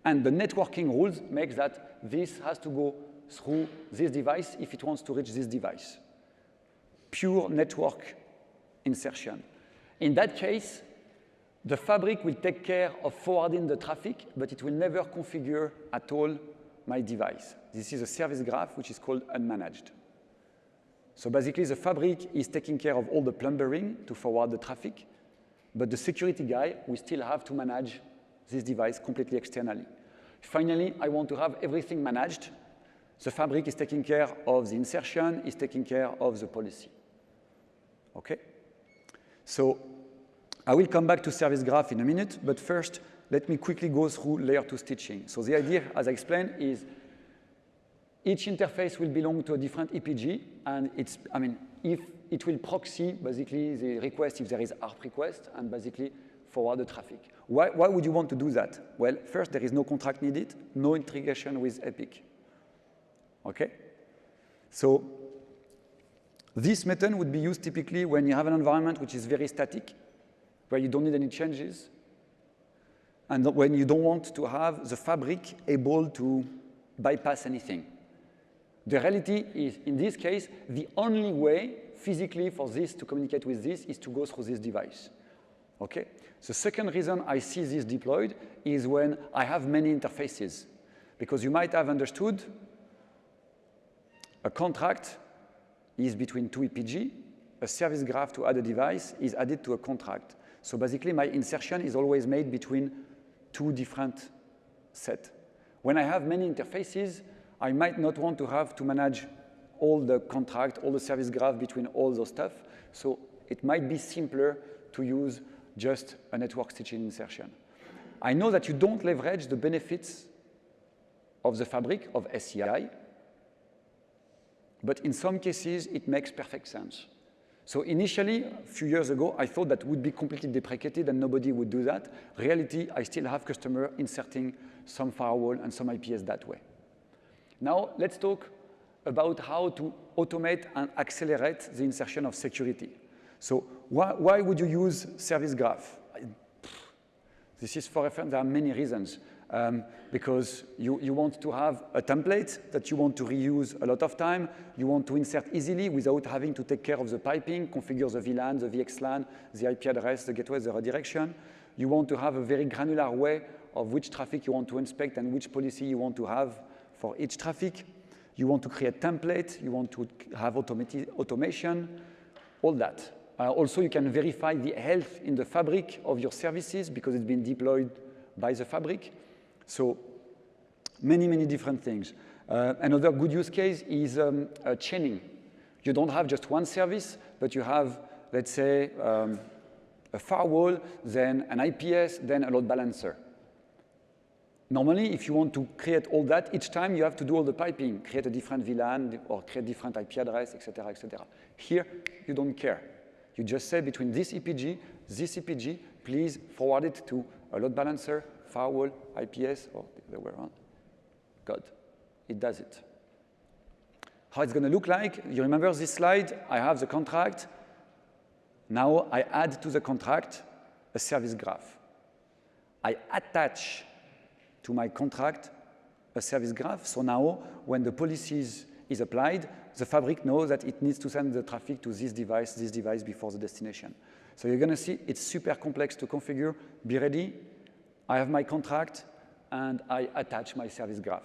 [SPEAKER 1] and the networking rules make that this has to go through this device if it wants to reach this device. Pure network insertion. In that case, the fabric will take care of forwarding the traffic, but it will never configure at all my device. This is a service graph which is called unmanaged. So basically, the fabric is taking care of all the plumbering to forward the traffic, but the security guy will still have to manage this device completely externally. Finally, I want to have everything managed. The fabric is taking care of the insertion, is taking care of the policy. Okay? So I will come back to service graph in a minute, but first, let me quickly go through layer 2 stitching. So the idea, as I explained, is each interface will belong to a different EPG, and if it will proxy, basically, the request if there is ARP request, and basically forward the traffic. Why would you want to do that? Well, first, there is no contract needed, no integration with Epic. Okay? So this method would be used typically when you have an environment which is very static, where you don't need any changes, and when you don't want to have the fabric able to bypass anything. The reality is, in this case, the only way physically for this to communicate with this is to go through this device. Okay? The second reason I see this deployed is when I have many interfaces. Because you might have understood a contract is between two EPG. A service graph to add a device is added to a contract. So basically, my insertion is always made between two different sets. When I have many interfaces, I might not want to have to manage all the contract, all the service graph between all those stuff. So it might be simpler to use just a network stitching insertion. I know that you don't leverage the benefits of the fabric of ACI, but in some cases, it makes perfect sense. So initially, a few years ago, I thought that would be completely deprecated and nobody would do that. Reality, I still have customers inserting some firewall and some IPS that way. Now, let's talk about how to automate and accelerate the insertion of security. So why would you use service graph? This is for reference. There are many reasons. Because you want to have a template that you want to reuse a lot of time. You want to insert easily without having to take care of the piping, configure the VLAN, the VXLAN, the IP address, the gateway, the redirection. You want to have a very granular way of which traffic you want to inspect and which policy you want to have for each traffic. You want to create template. You want to have automation, all that. Also, you can verify the health in the fabric of your services because it's been deployed by the fabric. So many, many different things. Another good use case is chaining. You don't have just one service, but you have, let's say, a firewall, then an IPS, then a load balancer. Normally, if you want to create all that, each time you have to do all the piping, create a different VLAN or create different IP address, et cetera, et cetera. Here, you don't care. You just say between this EPG, please forward it to a load balancer, firewall, IPS, or the other way around. Good. It does it. How it's going to look like, you remember this slide? I have the contract. Now I add to the contract a service graph. I attach to my contract a service graph. So now when the policies is applied, the fabric knows that it needs to send the traffic to this device before the destination. So you're going to see it's super complex to configure. Be ready. I have my contract, and I attach my service graph.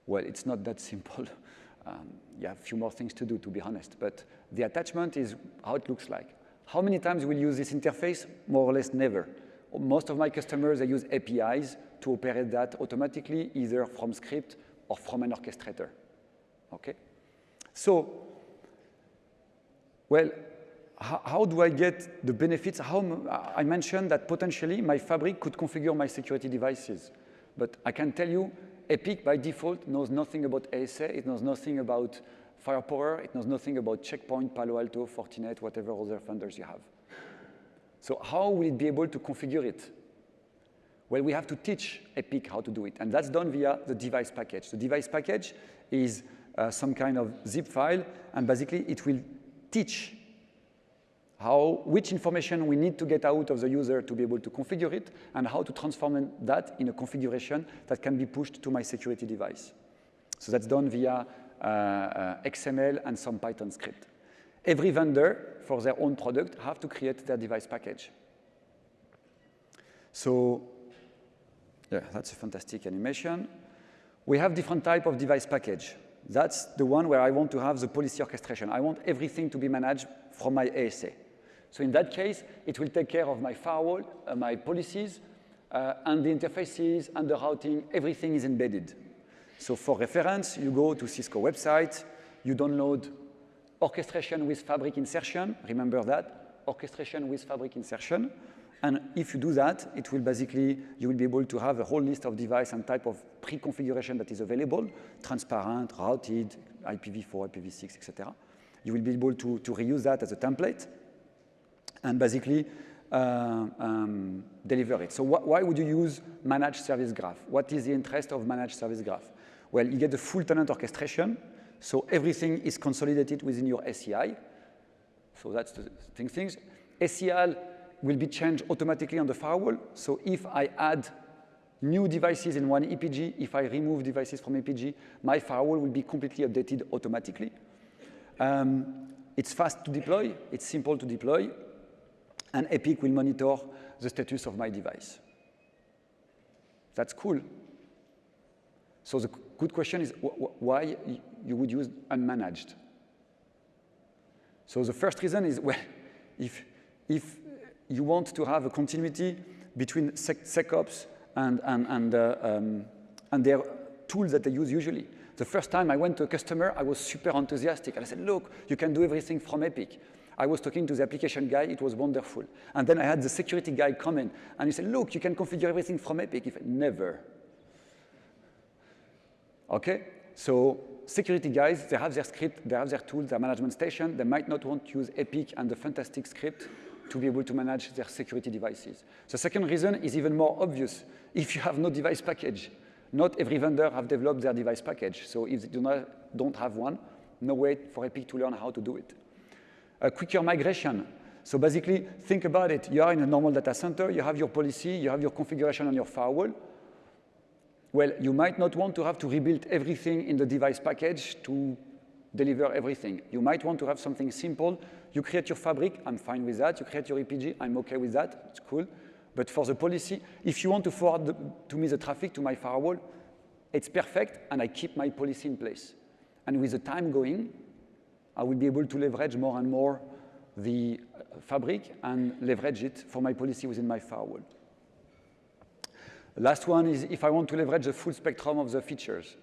[SPEAKER 1] Well, it's not that simple. You have a few more things to do, to be honest. But the attachment is how it looks like. How many times will you use this interface? More or less never. Most of my customers, they use APIs to operate that automatically, either from script or from an orchestrator. Okay? So, well, how do I get the benefits? I mentioned that potentially my fabric could configure my security devices. But I can tell you, Epic by default knows nothing about ASA. It knows nothing about firepower. It knows nothing about Checkpoint, Palo Alto, Fortinet, whatever other vendors you have. So how will it be able to configure it? Well, we have to teach Epic how to do it. And that's done via the device package. The device package is some kind of zip file. And basically, it will teach which information we need to get out of the user to be able to configure it, and how to transform that in a configuration that can be pushed to my security device. So that's done via XML and some Python script. Every vendor, for their own product, have to create their device package. So yeah, that's a fantastic animation. We have different type of device package. That's the one where I want to have the policy orchestration. I want everything to be managed from my ASA. So in that case, it will take care of my firewall, my policies, and the interfaces and the routing. Everything is embedded. So for reference, you go to Cisco website, you download orchestration with fabric insertion. Remember that, orchestration with fabric insertion. And if you do that, it will basically, you will be able to have a whole list of device and type of pre-configuration that is available, transparent, routed, IPv4, IPv6, etc. You will be able to reuse that as a template and basically deliver it. So why would you use managed service graph? What is the interest of managed service graph? Well, you get the full tenant orchestration. So everything is consolidated within your ACI. So that's the things. ACI will be changed automatically on the firewall. So if I add new devices in one EPG, if I remove devices from EPG, my firewall will be completely updated automatically. It's fast to deploy. It's simple to deploy. And Epic will monitor the status of my device. That's cool. So the good question is why you would use unmanaged? So the first reason is, well, if you want to have a continuity between SecOps and their tools that they use usually. The first time I went to a customer, I was super enthusiastic. And I said, look, you can do everything from Epic. I was talking to the application guy. It was wonderful. And then I had the security guy come in. And he said, look, you can configure everything from Epic. He said, never. OK? So security guys, they have their script, they have their tools, their management station. They might not want to use Epic and the fantastic script to be able to manage their security devices. The second reason is even more obvious. If you have no device package, not every vendor have developed their device package. So if they don't have one, no way for Epic to learn how to do it. A quicker migration. So basically, think about it. You are in a normal data center. You have your policy. You have your configuration on your firewall. Well, you might not want to have to rebuild everything in the device package to deliver everything. You might want to have something simple. You create your fabric. I'm fine with that. You create your EPG. I'm OK with that. It's cool. But for the policy, if you want to forward to me the traffic to my firewall, it's perfect, and I keep my policy in place. And with the time going, I will be able to leverage more and more the fabric and leverage it for my policy within my firewall. The last one is if I want to leverage the full spectrum of the features.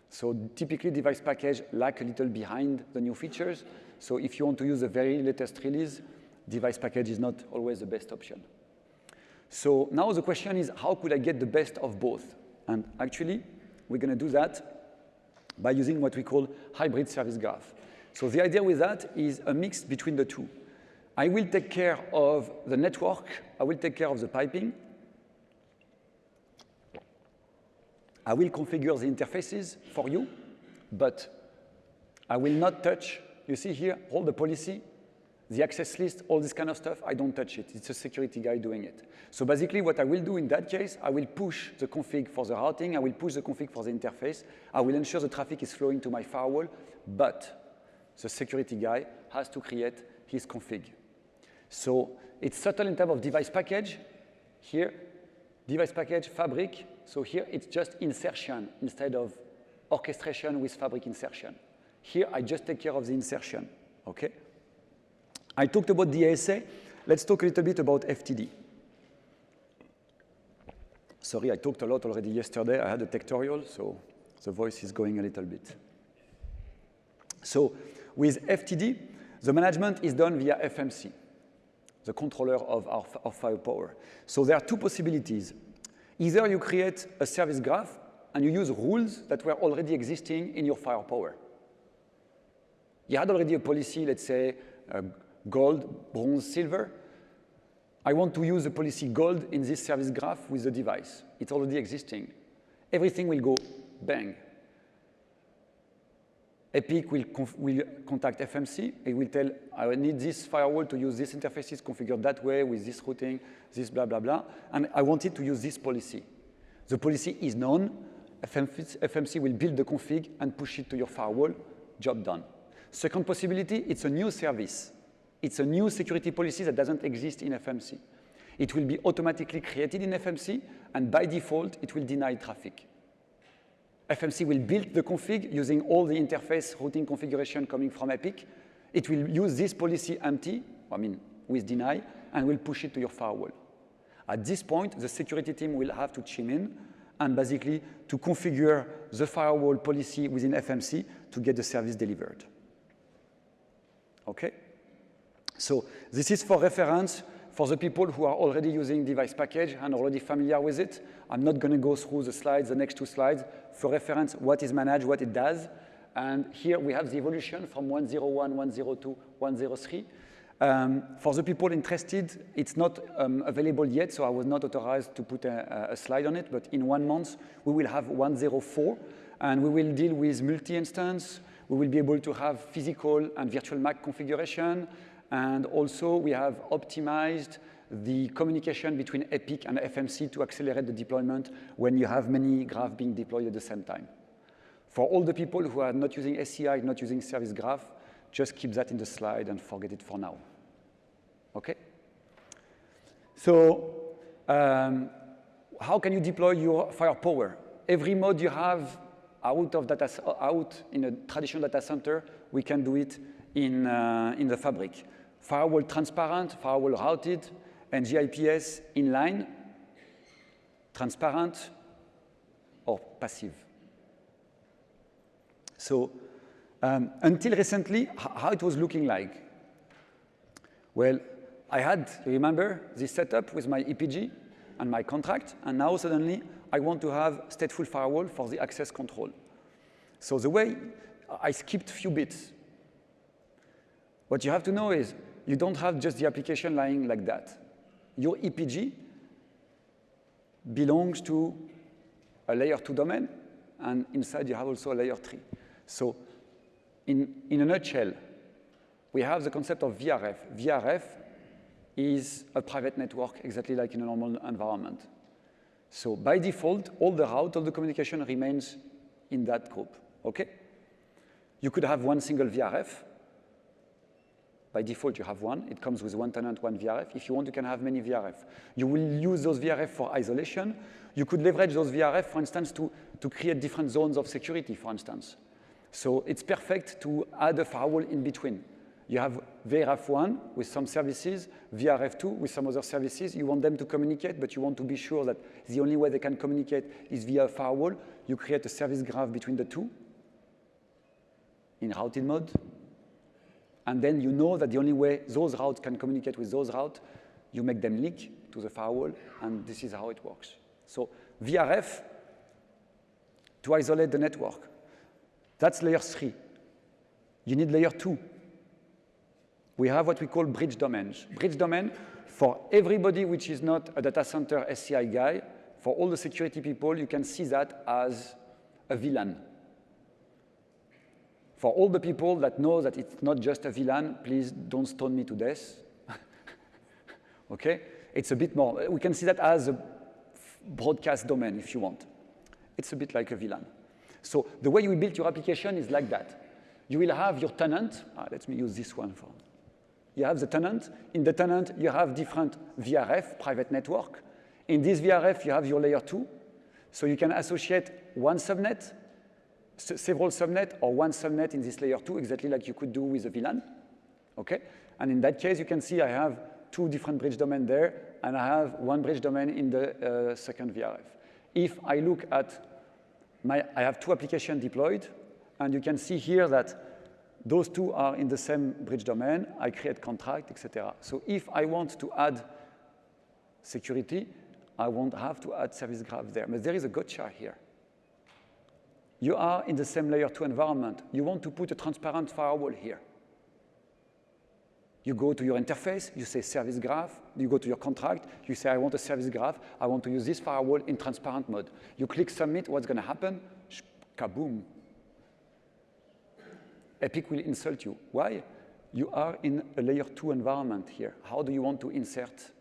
[SPEAKER 1] So typically, device package lag a little behind the new features. So if you want to use the very latest release, device package is not always the best option. So now the question is, how could I get the best of both? And actually, we're going to do that by using what we call hybrid service graph. So the idea with that is a mix between the two. I will take care of the network. I will take care of the piping. I will configure the interfaces for you, but I will not touch, you see here, all the policy, the access list, all this kind of stuff. I don't touch it. It's a security guy doing it. So basically what I will do in that case, I will push the config for the routing. I will push the config for the interface. I will ensure the traffic is flowing to my firewall, but the security guy has to create his config. So it's subtle in terms of device package. Here, device package, fabric. So here, it's just insertion instead of orchestration with fabric insertion. Here, I just take care of the insertion, OK? I talked about the ASA. Let's talk a little bit about FTD. Sorry, I talked a lot already yesterday. I had a tectorial, so the voice is going a little bit. So with FTD, the management is done via FMC, the controller of our firepower. So there are two possibilities. Either you create a service graph and you use rules that were already existing in your firepower. You had already a policy, let's say, gold, bronze, silver. I want to use the policy gold in this service graph with the device. It's already existing. Everything will go bang. Epic will contact FMC. It will tell, I need this firewall to use these interfaces configured that way with this routing, this blah, blah, blah. And I want it to use this policy. The policy is known. FMC will build the config and push it to your firewall. Job done. Second possibility, it's a new service. It's a new security policy that doesn't exist in FMC. It will be automatically created in FMC, and by default, it will deny traffic. FMC will build the config using all the interface routing configuration coming from Epic. It will use this policy empty, with deny, and will push it to your firewall. At this point, the security team will have to chime in and basically to configure the firewall policy within FMC to get the service delivered. OK? So this is for reference for the people who are already using device package and already familiar with it. I'm not going to go through the slides, the next two slides. For reference, what is managed, what it does. And here we have the evolution from 101, 102, 103. For the people interested, it's not available yet, so I was not authorized to put a slide on it. But in 1 month, we will have 104. And we will deal with multi-instance. We will be able to have physical and virtual MAC configuration. And also, we have optimized the communication between Epic and FMC to accelerate the deployment when you have many graphs being deployed at the same time. For all the people who are not using ACI, not using service graph, just keep that in the slide and forget it for now. OK? So how can you deploy your firepower? Every mode you have out in a traditional data center, we can do it in the fabric. Firewall transparent, firewall routed, and GIPS inline, transparent, or passive. So until recently, how it was looking like? Well, I had, remember, this setup with my EPG and my contract, and now suddenly I want to have stateful firewall for the access control. So the way I skipped a few bits. What you have to know is you don't have just the application lying like that. Your EPG belongs to a layer 2 domain, and inside you have also a layer 3. So in a nutshell, we have the concept of VRF. VRF is a private network, exactly like in a normal environment. So by default, all the route, all the communication remains in that group, okay? You could have one single VRF. By default, you have one. It comes with one tenant, one VRF. If you want, you can have many VRF. You will use those VRF for isolation. You could leverage those VRF, for instance, to create different zones of security, for instance. So it's perfect to add a firewall in between. You have VRF1 with some services, VRF2 with some other services. You want them to communicate, but you want to be sure that the only way they can communicate is via a firewall. You create a service graph between the two in routed mode. And then you know that the only way those routes can communicate with those routes, you make them link to the firewall, and this is how it works. So VRF, to isolate the network, that's layer 3. You need layer 2. We have what we call bridge domains. Bridge domain, for everybody which is not a data center ACI guy, for all the security people, you can see that as a VLAN. For all the people that know that it's not just a VLAN, please don't stone me to death. Okay? It's a bit more. We can see that as a broadcast domain, if you want. It's a bit like a VLAN. So the way you build your application is like that. You will have your tenant. Let me use this one for. You have the tenant. In the tenant, you have different VRF, private network. In this VRF, you have your layer 2. So you can associate one subnet, several subnets, or one subnet in this layer 2, exactly like you could do with a VLAN. Okay? And in that case, you can see I have two different bridge domains there, and I have one bridge domain in the second VRF. If I look at I have two applications deployed, and you can see here that those two are in the same bridge domain. I create contract, etc. So if I want to add security, I won't have to add service graph there. But there is a gotcha here. You are in the same layer 2 environment. You want to put a transparent firewall here. You go to your interface, you say service graph, you go to your contract, you say I want a service graph, I want to use this firewall in transparent mode. You click submit, what's going to happen? Kaboom. Epic will insult you. Why? You are in a layer 2 environment here. How do you want to insert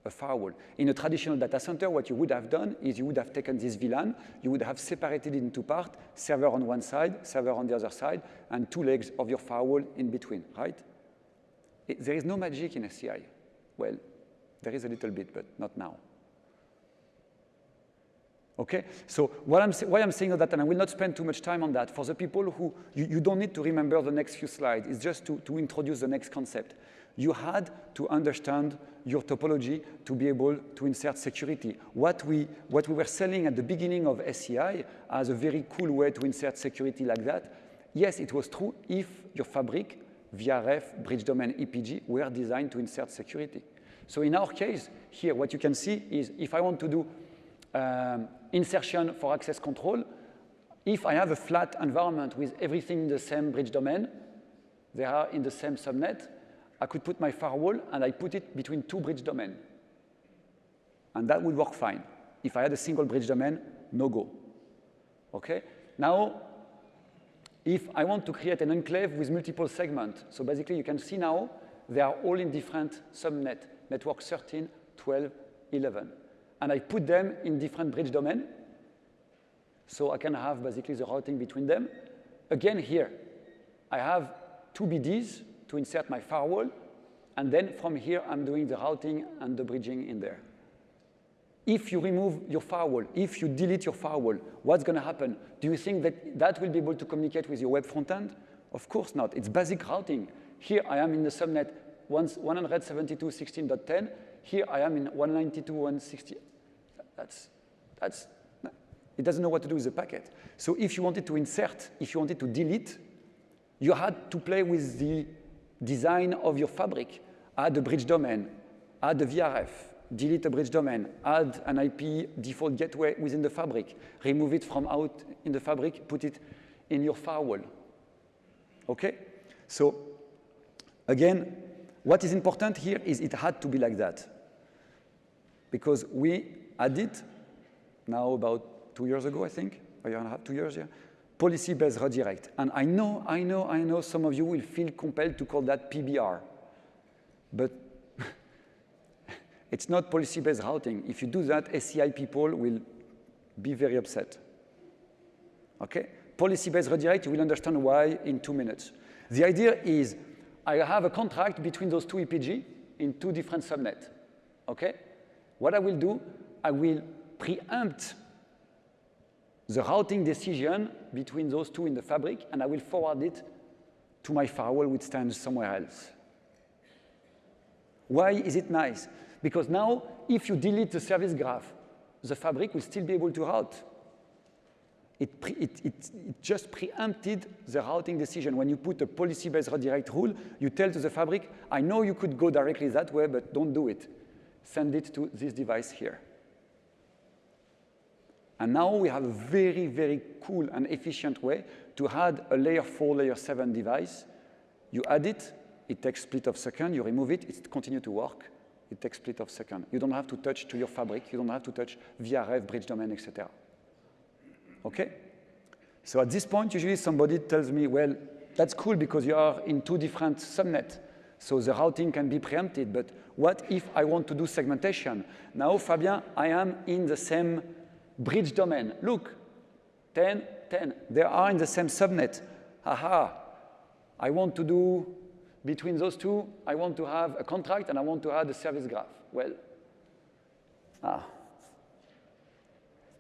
[SPEAKER 1] a firewall? In a traditional data center, what you would have done is you would have taken this VLAN, you would have separated it into parts, server on one side, server on the other side, and two legs of your firewall in between, right? There is no magic in ACI. Well, there is a little bit, but not now. Okay, so why I'm saying that, and I will not spend too much time on that, for the people who, you don't need to remember the next few slides, it's just to introduce the next concept. You had to understand your topology to be able to insert security. What we were selling at the beginning of ACI as a very cool way to insert security like that, yes, it was true if your fabric, VRF, bridge domain, EPG were designed to insert security. So in our case, here, what you can see is if I want to do insertion for access control, if I have a flat environment with everything in the same bridge domain, they are in the same subnet, I could put my firewall and I put it between two bridge domains. And that would work fine. If I had a single bridge domain, no go. Okay? Now, if I want to create an enclave with multiple segments, so basically you can see now they are all in different subnet, network 13, 12, 11. And I put them in different bridge domains, so I can have basically the routing between them. Again here, I have two BDs to insert my firewall, and then from here I'm doing the routing and the bridging in there. If you remove your firewall, if you delete your firewall, what's going to happen? Do you think that that will be able to communicate with your web front end? Of course not. It's basic routing. Here I am in the subnet 172.16.10. Here I am in 192.160. It doesn't know what to do with the packet. So if you wanted to insert, if you wanted to delete, you had to play with the design of your fabric. Add a bridge domain, add a VRF, delete a bridge domain, add an IP default gateway within the fabric, remove it from out in the fabric, put it in your firewall. Okay? So again, what is important here is it had to be like that. Because we added, now about 2 years ago, I think, a year and a half, 2 years, yeah, policy-based redirect. And I know some of you will feel compelled to call that PBR. But it's not policy-based routing. If you do that, ACI people will be very upset. Okay? Policy-based redirect, you will understand why in 2 minutes. The idea is I have a contract between those two EPG in two different subnets. Okay? What I will do, I will preempt the routing decision between those two in the fabric, and I will forward it to my firewall, which stands somewhere else. Why is it nice? Because now, if you delete the service graph, the fabric will still be able to route. It just preempted the routing decision. When you put a policy-based redirect rule, you tell to the fabric, I know you could go directly that way, but don't do it. Send it to this device here. And now we have a very, very cool and efficient way to add a layer 4, layer 7 device. You add it, it takes split of second, you remove it, it continues to work, it takes split of second. You don't have to touch to your fabric, you don't have to touch VRF, bridge domain, etc. Okay? So at this point, usually somebody tells me, well, that's cool because you are in two different subnets, so the routing can be preempted, but what if I want to do segmentation? Now, Fabien, I am in the same bridge domain. Look, 10, 10. They are in the same subnet. Aha. I want to do, between those two, I want to have a contract and I want to add a service graph. Well,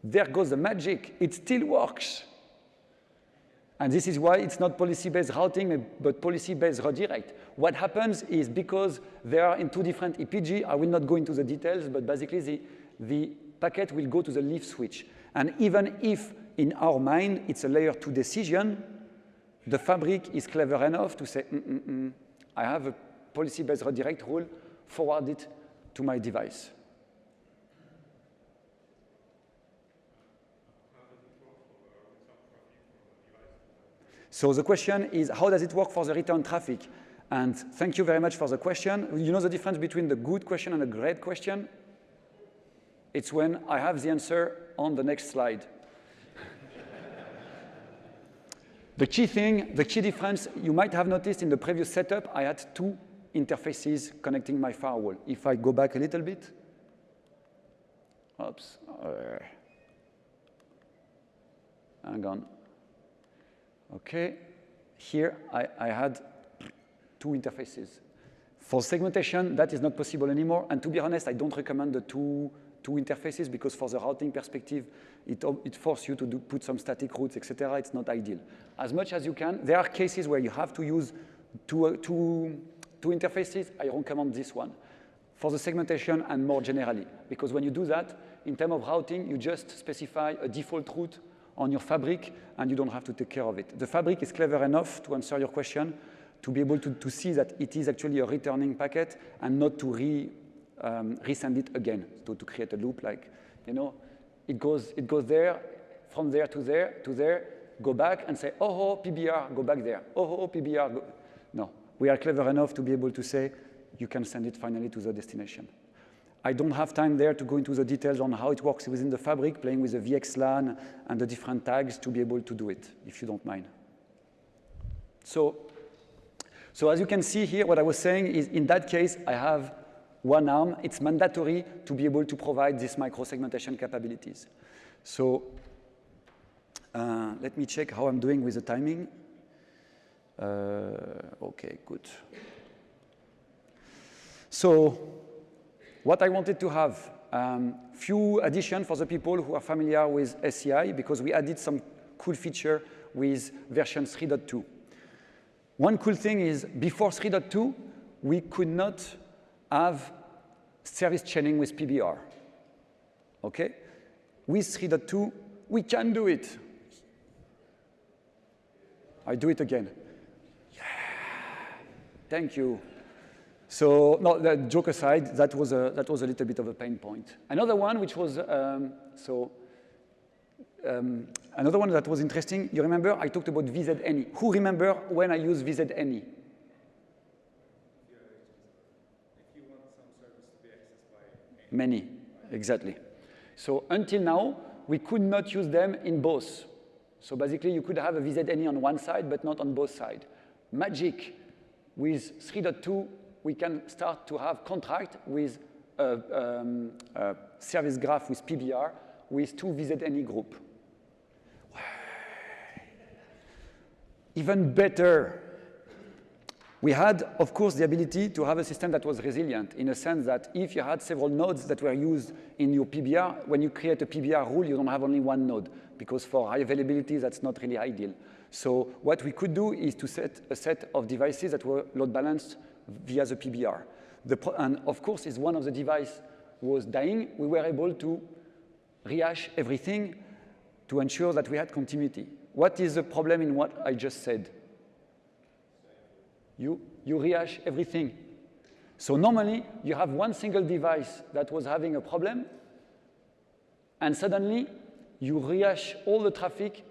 [SPEAKER 1] there goes the magic. It still works. And this is why it's not policy-based routing, but policy-based redirect. What happens is because they are in two different EPG, I will not go into the details, but basically the packet will go to the leaf switch. And even if in our mind it's a layer 2 decision, the fabric is clever enough to say, I have a policy-based redirect rule, forward it to my device. So the question is, how does it work for the return traffic? And thank you very much for the question. You know the difference between the good question and a great question? It's when I have the answer on the next slide. The key thing, the key difference, you might have noticed in the previous setup, I had two interfaces connecting my firewall. If I go back a little bit, oops, hang on. Okay, here I had two interfaces. For segmentation, that is not possible anymore. And to be honest, I don't recommend the two interfaces because for the routing perspective, it forces you to put some static routes, etc. It's not ideal. As much as you can, there are cases where you have to use two interfaces. I recommend this one for the segmentation and more generally. Because when you do that, in terms of routing, you just specify a default route on your fabric, and you don't have to take care of it. The fabric is clever enough to answer your question, to be able to see that it is actually a returning packet and not to resend it again, to create a loop like, you know, it goes there, from there to there, to there, go back and say, oh, PBR, go back there. Oh, PBR, go. No, we are clever enough to be able to say, you can send it finally to the destination. I don't have time there to go into the details on how it works within the fabric, playing with the VXLAN and the different tags to be able to do it, if you don't mind. So as you can see here, what I was saying is, in that case, I have one arm. It's mandatory to be able to provide these micro-segmentation capabilities. So let me check how I'm doing with the timing. OK, good. So what I wanted to have, few additions for the people who are familiar with ACI, because we added some cool feature with version 3.2. One cool thing is before 3.2, we could not have service chaining with PBR. Okay? With 3.2, we can do it. I do it again. Yeah. Thank you. So, no, that joke aside, that was a little bit of a pain point. Another one, which was another one that was interesting. You remember I talked about VZNE. Who remember when I use VZNE? Many, exactly. So until now, we could not use them in both. So basically, you could have a VZNE on one side, but not on both sides. Magic, with 3.2, we can start to have contract with a service graph with PBR with two VZNE group. Even better, we had, of course, the ability to have a system that was resilient in a sense that if you had several nodes that were used in your PBR, when you create a PBR rule, you don't have only one node because for high availability, that's not really ideal. So what we could do is to set a set of devices that were load balanced via the PBR. And of course, if one of the devices was dying, we were able to rehash everything to ensure that we had continuity. What is the problem in what I just said? You rehash everything. So normally, you have one single device that was having a problem, and suddenly, you rehash all the traffic,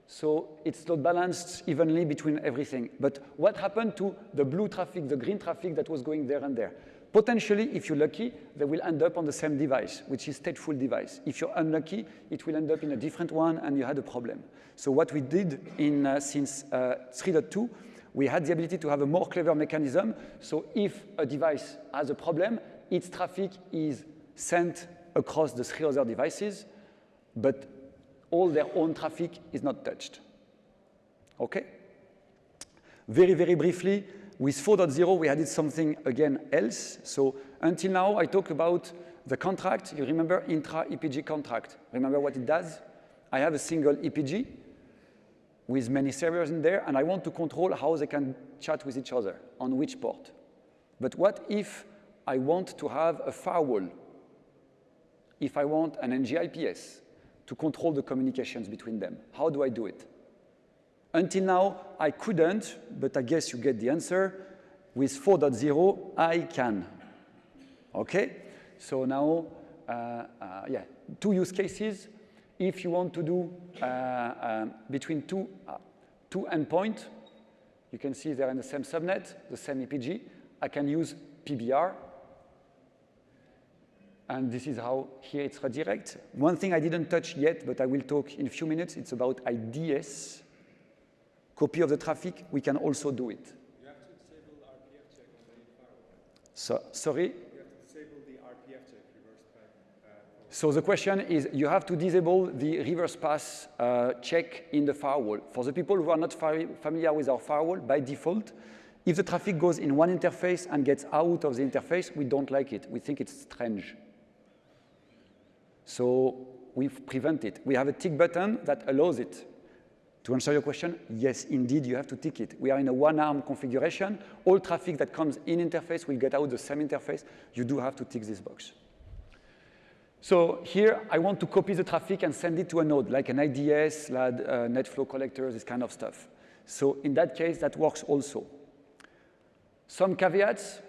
[SPEAKER 1] so it's not balanced evenly between everything. But what happened to the blue traffic, the green traffic that was going there and there? Potentially, if you're lucky, they will end up on the same device, which is stateful device. If you're unlucky, it will end up in a different one, and you had a problem. So what we did since 3.2, we had the ability to have a more clever mechanism. So if a device has a problem, its traffic is sent across the three other devices, but all their own traffic is not touched. Okay? Very, very briefly, with 4.0, we added something, again, else. So until now, I talked about the contract. You remember intra-EPG contract. Remember what it does? I have a single EPG with many servers in there, and I want to control how they can chat with each other, on which port. But what if I want to have a firewall? If I want an NG-IPS to control the communications between them, how do I do it? Until now, I couldn't, but I guess you get the answer. With 4.0, I can. Okay? So now, two use cases. If you want to do between two endpoints, you can see they're in the same subnet, the same EPG. I can use PBR. And this is how here it's redirect. One thing I didn't touch yet, but I will talk in a few minutes, it's about IDS. Copy of the traffic, we can also do it.
[SPEAKER 2] You have to disable the RPF check on the firewall.
[SPEAKER 1] Sorry?
[SPEAKER 2] You have to disable the RPF check, reverse path.
[SPEAKER 1] So the question is, you have to disable the reverse pass check in the firewall. For the people who are not familiar with our firewall, by default, if the traffic goes in one interface and gets out of the interface, we don't like it. We think it's strange. So we prevent it. We have a tick button that allows it. To answer your question, yes, indeed, you have to tick it. We are in a one-arm configuration. All traffic that comes in interface will get out the same interface. You do have to tick this box. So here, I want to copy the traffic and send it to a node, like an IDS, LAD, NetFlow collector, this kind of stuff. So in that case, that works also. Some caveats.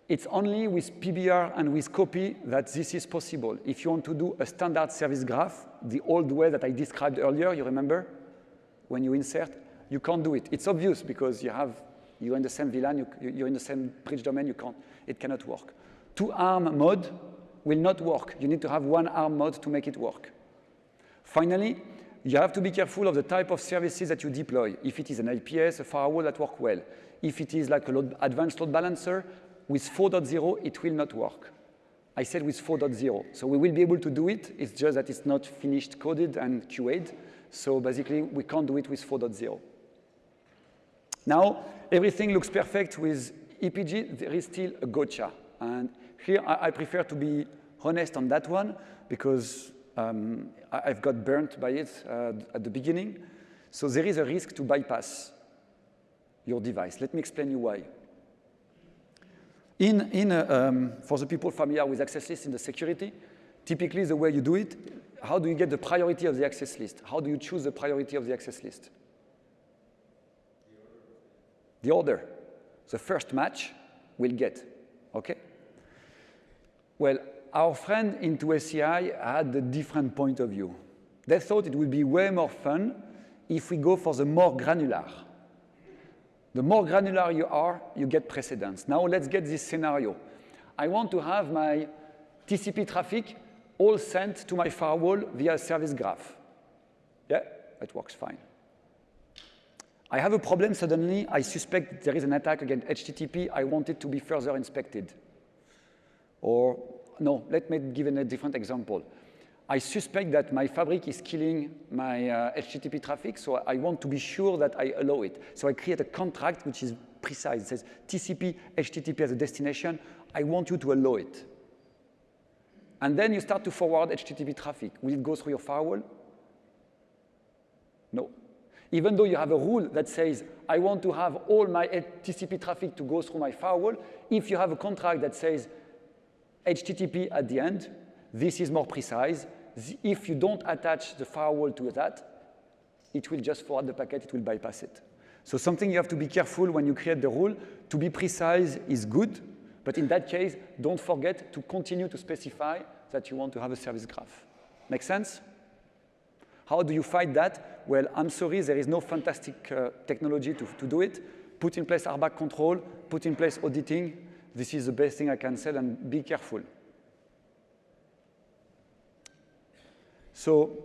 [SPEAKER 1] It's only with PBR and with copy that this is possible. If you want to do a standard service graph, the old way that I described earlier, you remember? When you insert, you can't do it. It's obvious because you're in the same VLAN, you're in the same bridge domain, it cannot work. Two-arm mode will not work. You need to have one-arm mode to make it work. Finally, you have to be careful of the type of services that you deploy. If it is an IPS, a firewall that works well. If it is like an advanced load balancer, with 4.0, it will not work. I said with 4.0. So we will be able to do it. It's just that it's not finished coded and QA'd. So basically, we can't do it with 4.0. Now, everything looks perfect with EPG. There is still a gotcha. And here, I prefer to be honest on that one because I've got burnt by it at the beginning. So there is a risk to bypass. your device. Let me explain you why. For the people familiar with access lists in the security, typically the way you do it, how do you get the priority of the access list? How do you choose the priority of the access list? The order. The first match will get, okay? Well, our friend into ACI had a different point of view. They thought it would be way more fun if we go for the more granular. The more granular you are, you get precedence. Now let's get this scenario. I want to have my TCP traffic all sent to my firewall via a service graph. Yeah, it works fine. I have a problem suddenly. I suspect there is an attack against HTTP. I want it to be further inspected. Or, no, let me give a different example. I suspect that my fabric is killing my HTTP traffic, so I want to be sure that I allow it. So I create a contract which is precise. It says TCP, HTTP as a destination. I want you to allow it. And then you start to forward HTTP traffic. Will it go through your firewall? No. Even though you have a rule that says, I want to have all my TCP traffic to go through my firewall, if you have a contract that says HTTP at the end, this is more precise. If you don't attach the firewall to that, it will just forward the packet, it will bypass it. So something you have to be careful when you create the rule. To be precise is good, but in that case, don't forget to continue to specify that you want to have a service graph. Make sense? How do you fight that? Well, I'm sorry, there is no fantastic technology to do it. Put in place RBAC control, put in place auditing. This is the best thing I can say, and be careful. So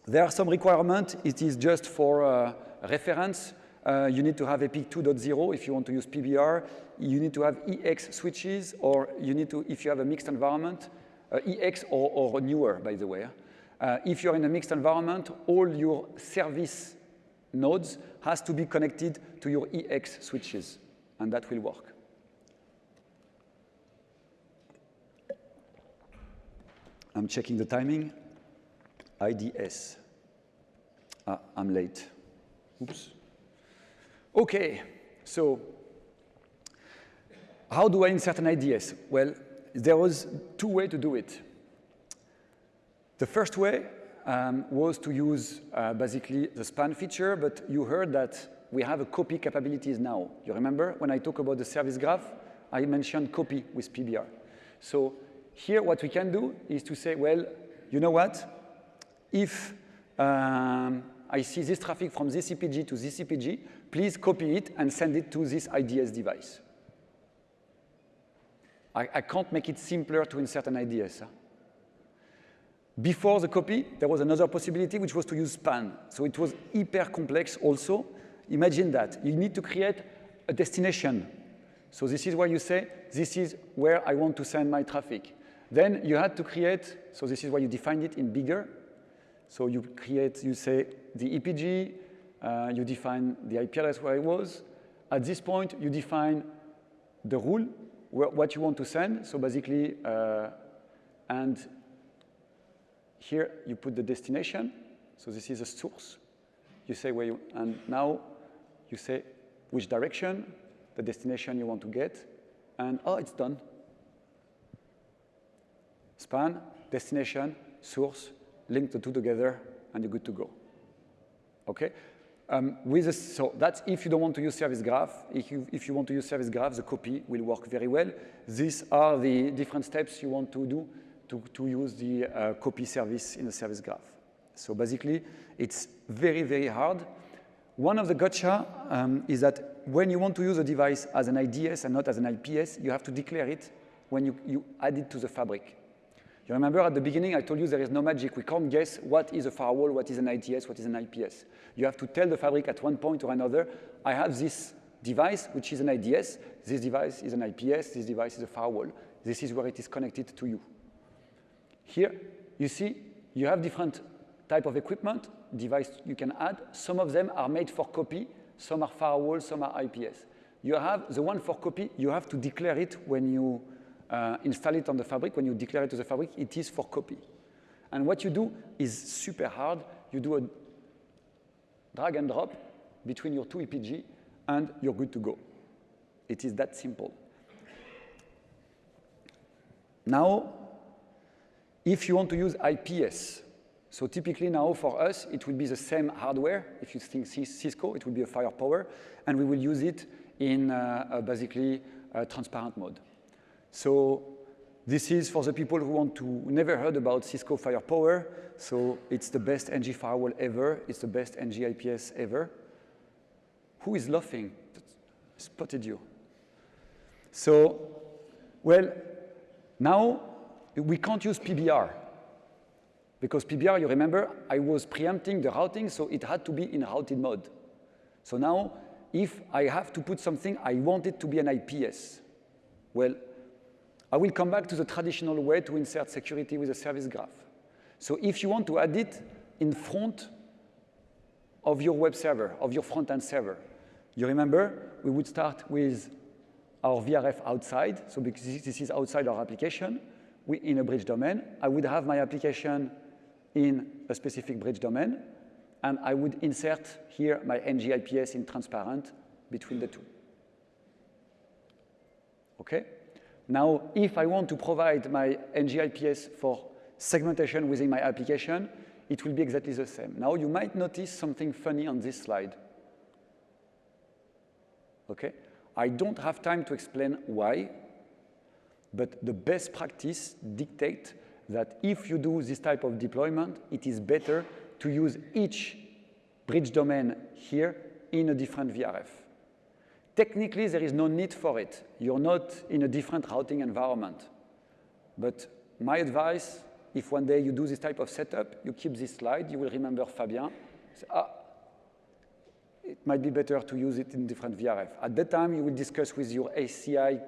[SPEAKER 1] there are some requirements. It is just for reference. You need to have EPIC 2.0 if you want to use PBR. You need to have EX switches, or you need to, if you have a mixed environment, EX or newer, by the way. If you're in a mixed environment, all your service nodes has to be connected to your EX switches, and that will work. I'm checking the timing. IDS. I'm late. Oops. Okay, so how do I insert an IDS? Well, there was two ways to do it. The first way was to use basically the span feature, but you heard that we have a copy capabilities now. You remember when I talk about the service graph, I mentioned copy with PBR. So here what we can do is to say, well, you know what? If I see this traffic from this CPG to this CPG, please copy it and send it to this IDS device. I can't make it simpler to insert an IDS. Huh? Before the copy, there was another possibility, which was to use span. So it was hyper complex also. Imagine that. You need to create a destination. So this is where you say, this is where I want to send my traffic. Then you had to create, so this is why you defined it in bigger. So you create, you say the EPG, you define the IP address where it was. At this point, you define the rule, what you want to send. So basically, and here you put the destination. So this is a source. You say where you, and now you say which direction, the destination you want to get, and oh, it's done. Span, destination, source, link the two together, and you're good to go. Okay? So that's if you don't want to use service graph. If you want to use service graph, the copy will work very well. These are the different steps you want to do to use the copy service in the service graph. So basically, it's very, very hard. One of the gotcha is that when you want to use a device as an IDS and not as an IPS, you have to declare it when you add it to the fabric. You remember at the beginning, I told you there is no magic. We can't guess what is a firewall, what is an IDS, what is an IPS. You have to tell the fabric at one point or another, I have this device, which is an IDS. This device is an IPS. This device is a firewall. This is where it is connected to you. Here, you see, you have different type of equipment, device you can add. Some of them are made for copy. Some are firewall, some are IPS. You have the one for copy. You have to declare it when you install it on the fabric. When you declare it to the fabric, it is for copy. And what you do is super hard. You do a drag and drop between your two EPG, and you're good to go. It is that simple. Now, if you want to use IPS, so typically now for us, it will be the same hardware. If you think Cisco, it will be a firepower, and we will use it in basically transparent mode. So this is for the people who never heard about Cisco firepower. So it's the best NG firewall ever. It's the best NG IPS ever. Who is laughing? Spotted you. So, well, now we can't use PBR. Because PBR, you remember, I was preempting the routing, so it had to be in routed mode. So now, if I have to put something, I want it to be an IPS. Well, I will come back to the traditional way to insert security with a service graph. So if you want to add it in front of your web server, of your front-end server, you remember, we would start with our VRF outside. So because this is outside our application, in a bridge domain, I would have my application in a specific bridge domain, and I would insert here my NG IPS in transparent between the two. Okay? Now, if I want to provide my NG IPS for segmentation within my application, it will be exactly the same. Now, you might notice something funny on this slide. Okay? I don't have time to explain why, but the best practice dictates that if you do this type of deployment, it is better to use each bridge domain here in a different VRF. Technically, there is no need for it. You're not in a different routing environment. But my advice, if one day you do this type of setup, you keep this slide, you will remember Fabien. Say, it might be better to use it in different VRF. At that time, you will discuss with your ACI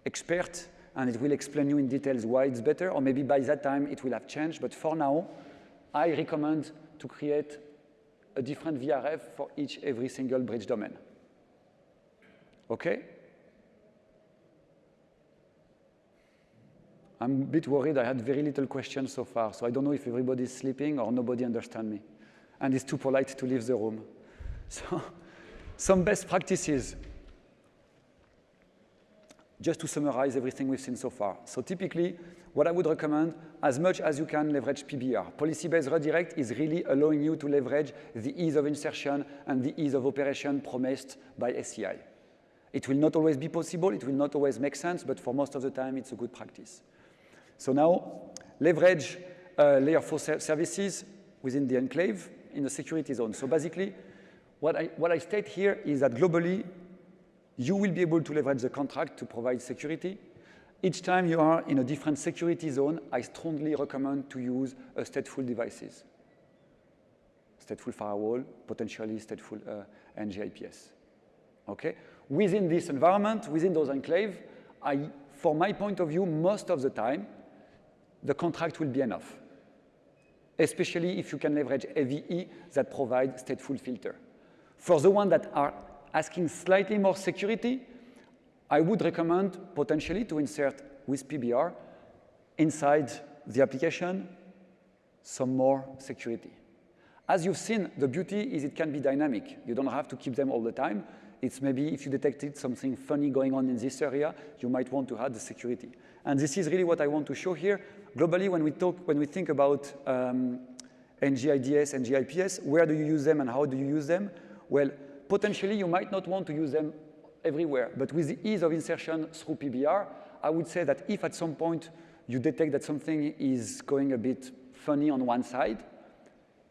[SPEAKER 1] expert, and it will explain you in details why it's better, or maybe by that time it will have changed. But for now, I recommend to create a different VRF for every single bridge domain. Okay? I'm a bit worried. I had very little questions so far, so I don't know if everybody is sleeping or nobody understands me, and is too polite to leave the room. So, some best practices. Just to summarize everything we've seen so far. So typically, what I would recommend, as much as you can leverage PBR. Policy-based redirect is really allowing you to leverage the ease of insertion and the ease of operation promised by ACI. It will not always be possible, it will not always make sense, but for most of the time, it's a good practice. So now, leverage layer 4 services within the enclave in the security zone. So basically, what I state here is that globally, you will be able to leverage the contract to provide security. Each time you are in a different security zone, I strongly recommend to use stateful devices. Stateful firewall, potentially stateful NG IPS. Okay? Within this environment, within those enclaves, for my point of view, most of the time, the contract will be enough, especially if you can leverage AVE that provide stateful filter. For the ones that are asking slightly more security, I would recommend potentially to insert with PBR inside the application some more security. As you've seen, the beauty is it can be dynamic. You don't have to keep them all the time. It's maybe if you detected something funny going on in this area, you might want to add the security. And this is really what I want to show here. Globally, when we think about NGIDS and GIPS, where do you use them and how do you use them? Well, potentially, you might not want to use them everywhere, but with the ease of insertion through PBR, I would say that if at some point you detect that something is going a bit funny on one side,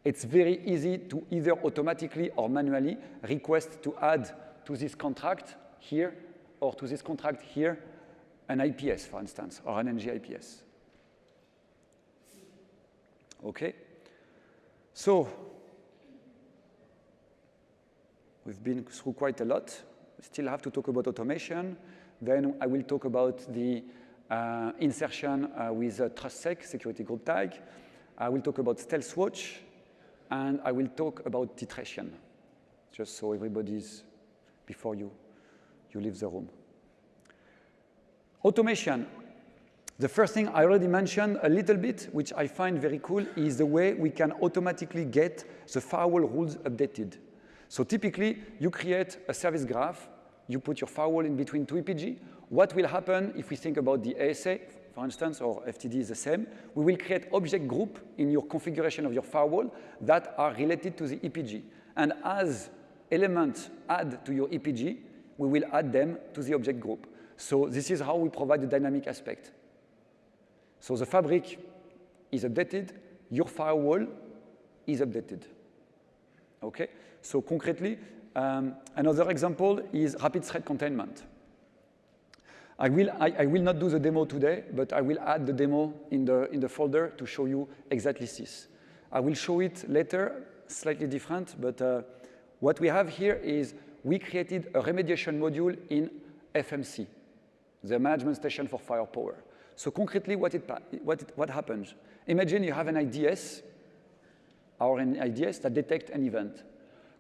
[SPEAKER 1] it's very easy to either automatically or manually request to add to this contract here or to this contract here an IPS, for instance, or an NG IPS. Okay? So, we've been through quite a lot. We still have to talk about automation. Then I will talk about the insertion with TrustSec, security group tag. I will talk about stealth watch, and I will talk about titration, just so everybody's before you leave the room. Automation. The first thing I already mentioned a little bit, which I find very cool, is the way we can automatically get the firewall rules updated. So typically, you create a service graph, you put your firewall in between two EPG. What will happen if we think about the ASA, for instance, or FTD is the same? We will create object group in your configuration of your firewall that are related to the EPG. And as elements add to your EPG, we will add them to the object group. So this is how we provide the dynamic aspect. So the fabric is updated, your firewall is updated. Okay? So concretely, another example is rapid threat containment. I will not do the demo today, but I will add the demo in the folder to show you exactly this. I will show it later, slightly different, but what we have here is we created a remediation module in FMC, the management station for firepower. So concretely, what happens? Imagine you have an IDS, or an IDS that detects an event.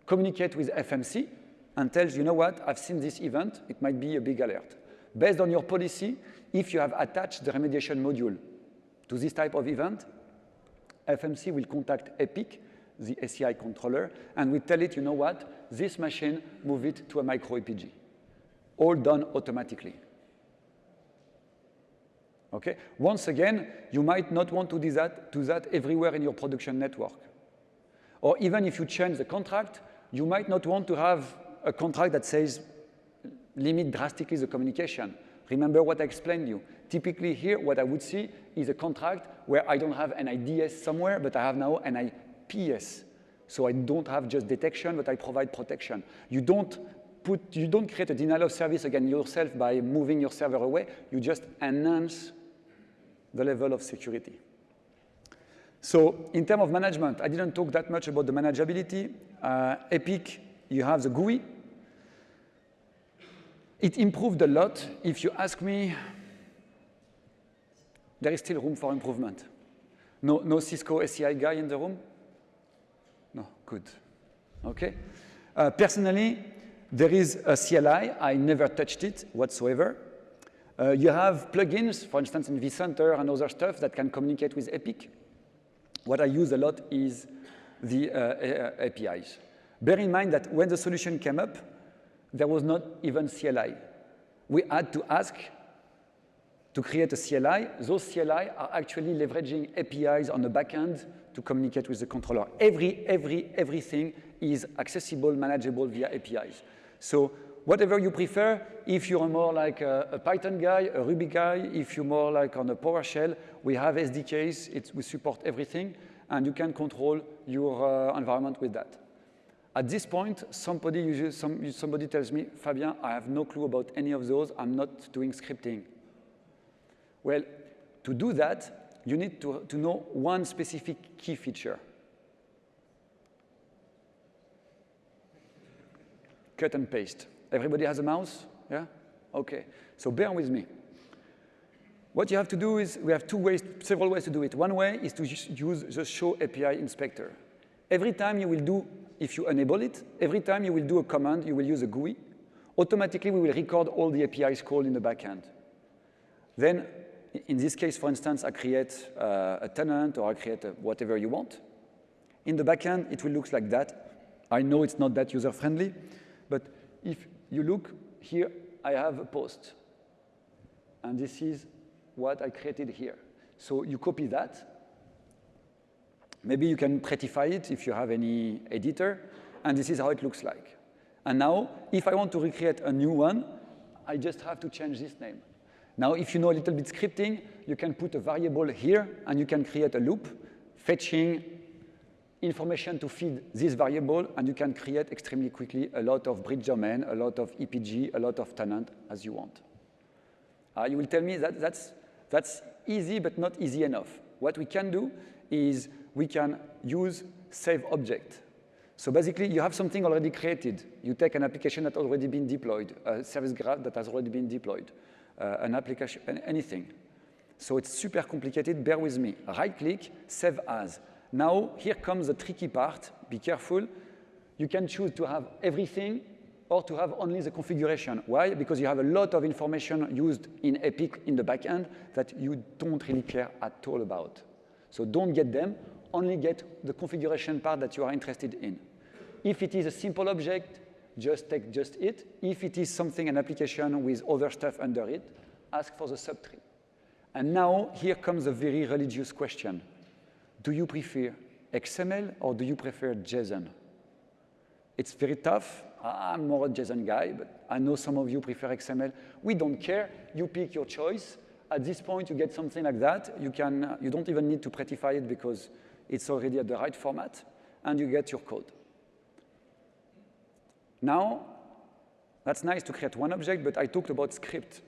[SPEAKER 1] Communicate with FMC and tells, you know what, I've seen this event, it might be a big alert. Based on your policy, if you have attached the remediation module to this type of event, FMC will contact EPIC, the ACI controller, and we tell it, you know what, this machine, move it to a micro EPG. All done automatically. Okay? Once again, you might not want to do that everywhere in your production network. Or even if you change the contract, you might not want to have a contract that says limit drastically the communication. Remember what I explained to you. Typically here, what I would see is a contract where I don't have an IDS somewhere, but I have now an IPS. So I don't have just detection, but I provide protection. You don't create a denial of service against yourself by moving your server away. You just enhance the level of security. So in terms of management, I didn't talk that much about the manageability. EPIC, you have the GUI. It improved a lot. If you ask me, there is still room for improvement. No Cisco ACI guy in the room? No, good. Okay. Personally, there is a CLI. I never touched it whatsoever. You have plugins, for instance, in vCenter and other stuff that can communicate with EPIC. What I use a lot is the APIs. Bear in mind that when the solution came up, there was not even CLI. We had to ask to create a CLI. Those CLI are actually leveraging APIs on the back end to communicate with the controller. Everything is accessible, manageable via APIs. So whatever you prefer, if you're more like a Python guy, a Ruby guy, if you're more like on a PowerShell, we have SDKs, we support everything, and you can control your environment with that. At this point, somebody tells me, Fabien, I have no clue about any of those, I'm not doing scripting. Well, to do that, you need to know one specific key feature. Cut and paste. Everybody has a mouse? Yeah? Okay. So bear with me. What you have to do is, we have several ways to do it. One way is to use the show API inspector. Every time you will do, if you enable it, every time you will do a command, you will use a GUI. Automatically, we will record all the APIs called in the backend. Then, in this case, for instance, I create a tenant or I create whatever you want. In the backend, it will look like that. I know it's not that user-friendly, but if you look here, I have a post. And this is what I created here. So you copy that. Maybe you can prettify it if you have any editor. And this is how it looks like. And now, if I want to recreate a new one, I just have to change this name. Now, if you know a little bit scripting, you can put a variable here, and you can create a loop, fetching information to feed this variable, and you can create extremely quickly a lot of bridge domain, a lot of EPG, a lot of tenant as you want. You will tell me that that's easy, but not easy enough. What we can do is we can use save object. So basically, you have something already created. You take an application that has already been deployed, a service graph that has already been deployed, an application, anything. So it's super complicated. Bear with me. Right-click, save as. Now, here comes the tricky part. Be careful. You can choose to have everything or to have only the configuration. Why? Because you have a lot of information used in EPIC in the backend that you don't really care at all about. So don't get them. Only get the configuration part that you are interested in. If it is a simple object, just take just it. If it is something, an application with other stuff under it, ask for the subtree. And now here comes a very religious question. Do you prefer XML or do you prefer JSON? It's very tough. I'm more a JSON guy, but I know some of you prefer XML. We don't care. You pick your choice. At this point, you get something like that. You don't even need to prettify it because it's already at the right format, and you get your code. Now, that's nice to create one object, but I talked about script.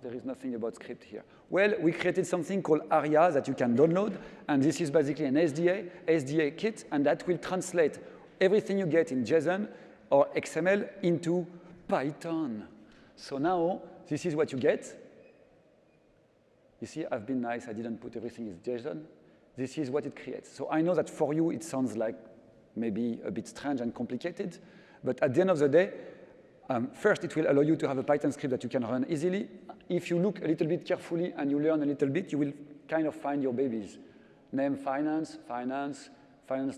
[SPEAKER 1] There is nothing about script here. Well, we created something called ARIA that you can download, and this is basically an SDA kit, and that will translate everything you get in JSON or XML into Python. So now, this is what you get. You see, I've been nice. I didn't put everything in JSON. This is what it creates. So I know that for you, it sounds like maybe a bit strange and complicated, but at the end of the day, first, it will allow you to have a Python script that you can run easily. If you look a little bit carefully and you learn a little bit, you will kind of find your babies. Name finance,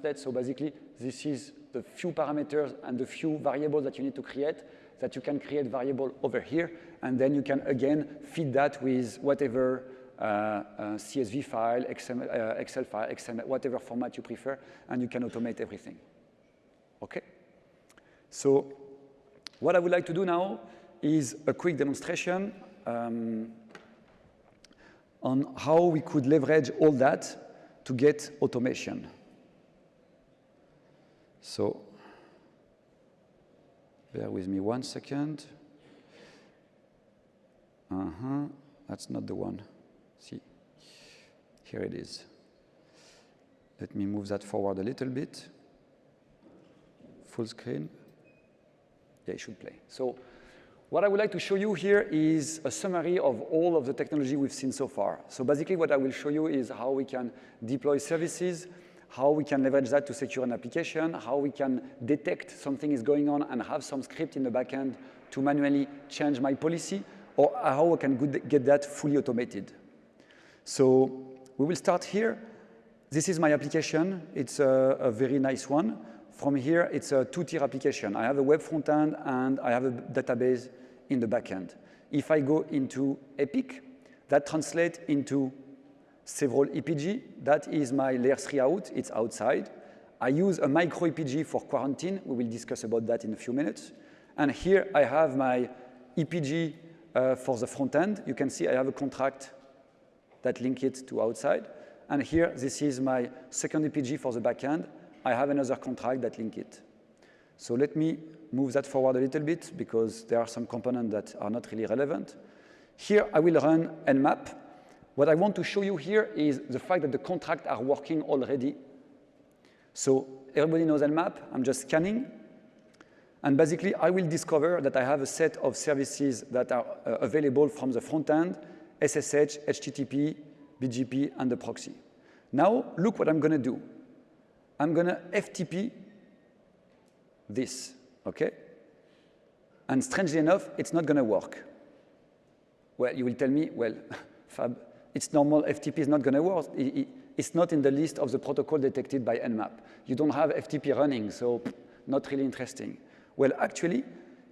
[SPEAKER 1] debt. So basically, this is the few parameters and the few variables that you need to create, that you can create variable over here, and then you can, again, feed that with whatever CSV file, Excel file, XML, whatever format you prefer, and you can automate everything. OK? So what I would like to do now is a quick demonstration on how we could leverage all that to get automation. So bear with me 1 second. That's not the one. See, here it is. Let me move that forward a little bit. Full screen. Yeah, it should play. So what I would like to show you here is a summary of all of the technology we've seen so far. So basically what I will show you is how we can deploy services, how we can leverage that to secure an application, how we can detect something is going on and have some script in the backend to manually change my policy, or how I can get that fully automated. So we will start here. This is my application. It's a very nice one. From here, it's a two-tier application. I have a web front end, and I have a database in the back end. If I go into Epic, that translates into several EPG. That is my layer 3 out. It's outside. I use a micro EPG for quarantine. We will discuss about that in a few minutes. And here, I have my EPG for the front end. You can see I have a contract that links it to outside. And here, this is my second EPG for the back end. I have another contract that link it. So let me move that forward a little bit because there are some components that are not really relevant. Here, I will run Nmap. What I want to show you here is the fact that the contracts are working already. So everybody knows Nmap. I'm just scanning. And basically, I will discover that I have a set of services that are available from the front end, SSH, HTTP, BGP, and the proxy. Now, look what I'm going to do. I'm going to FTP this, OK? And strangely enough, it's not going to work. Well, you will tell me, well, Fab, it's normal, FTP is not going to work. It's not in the list of the protocol detected by Nmap. You don't have FTP running, so not really interesting. Well, actually,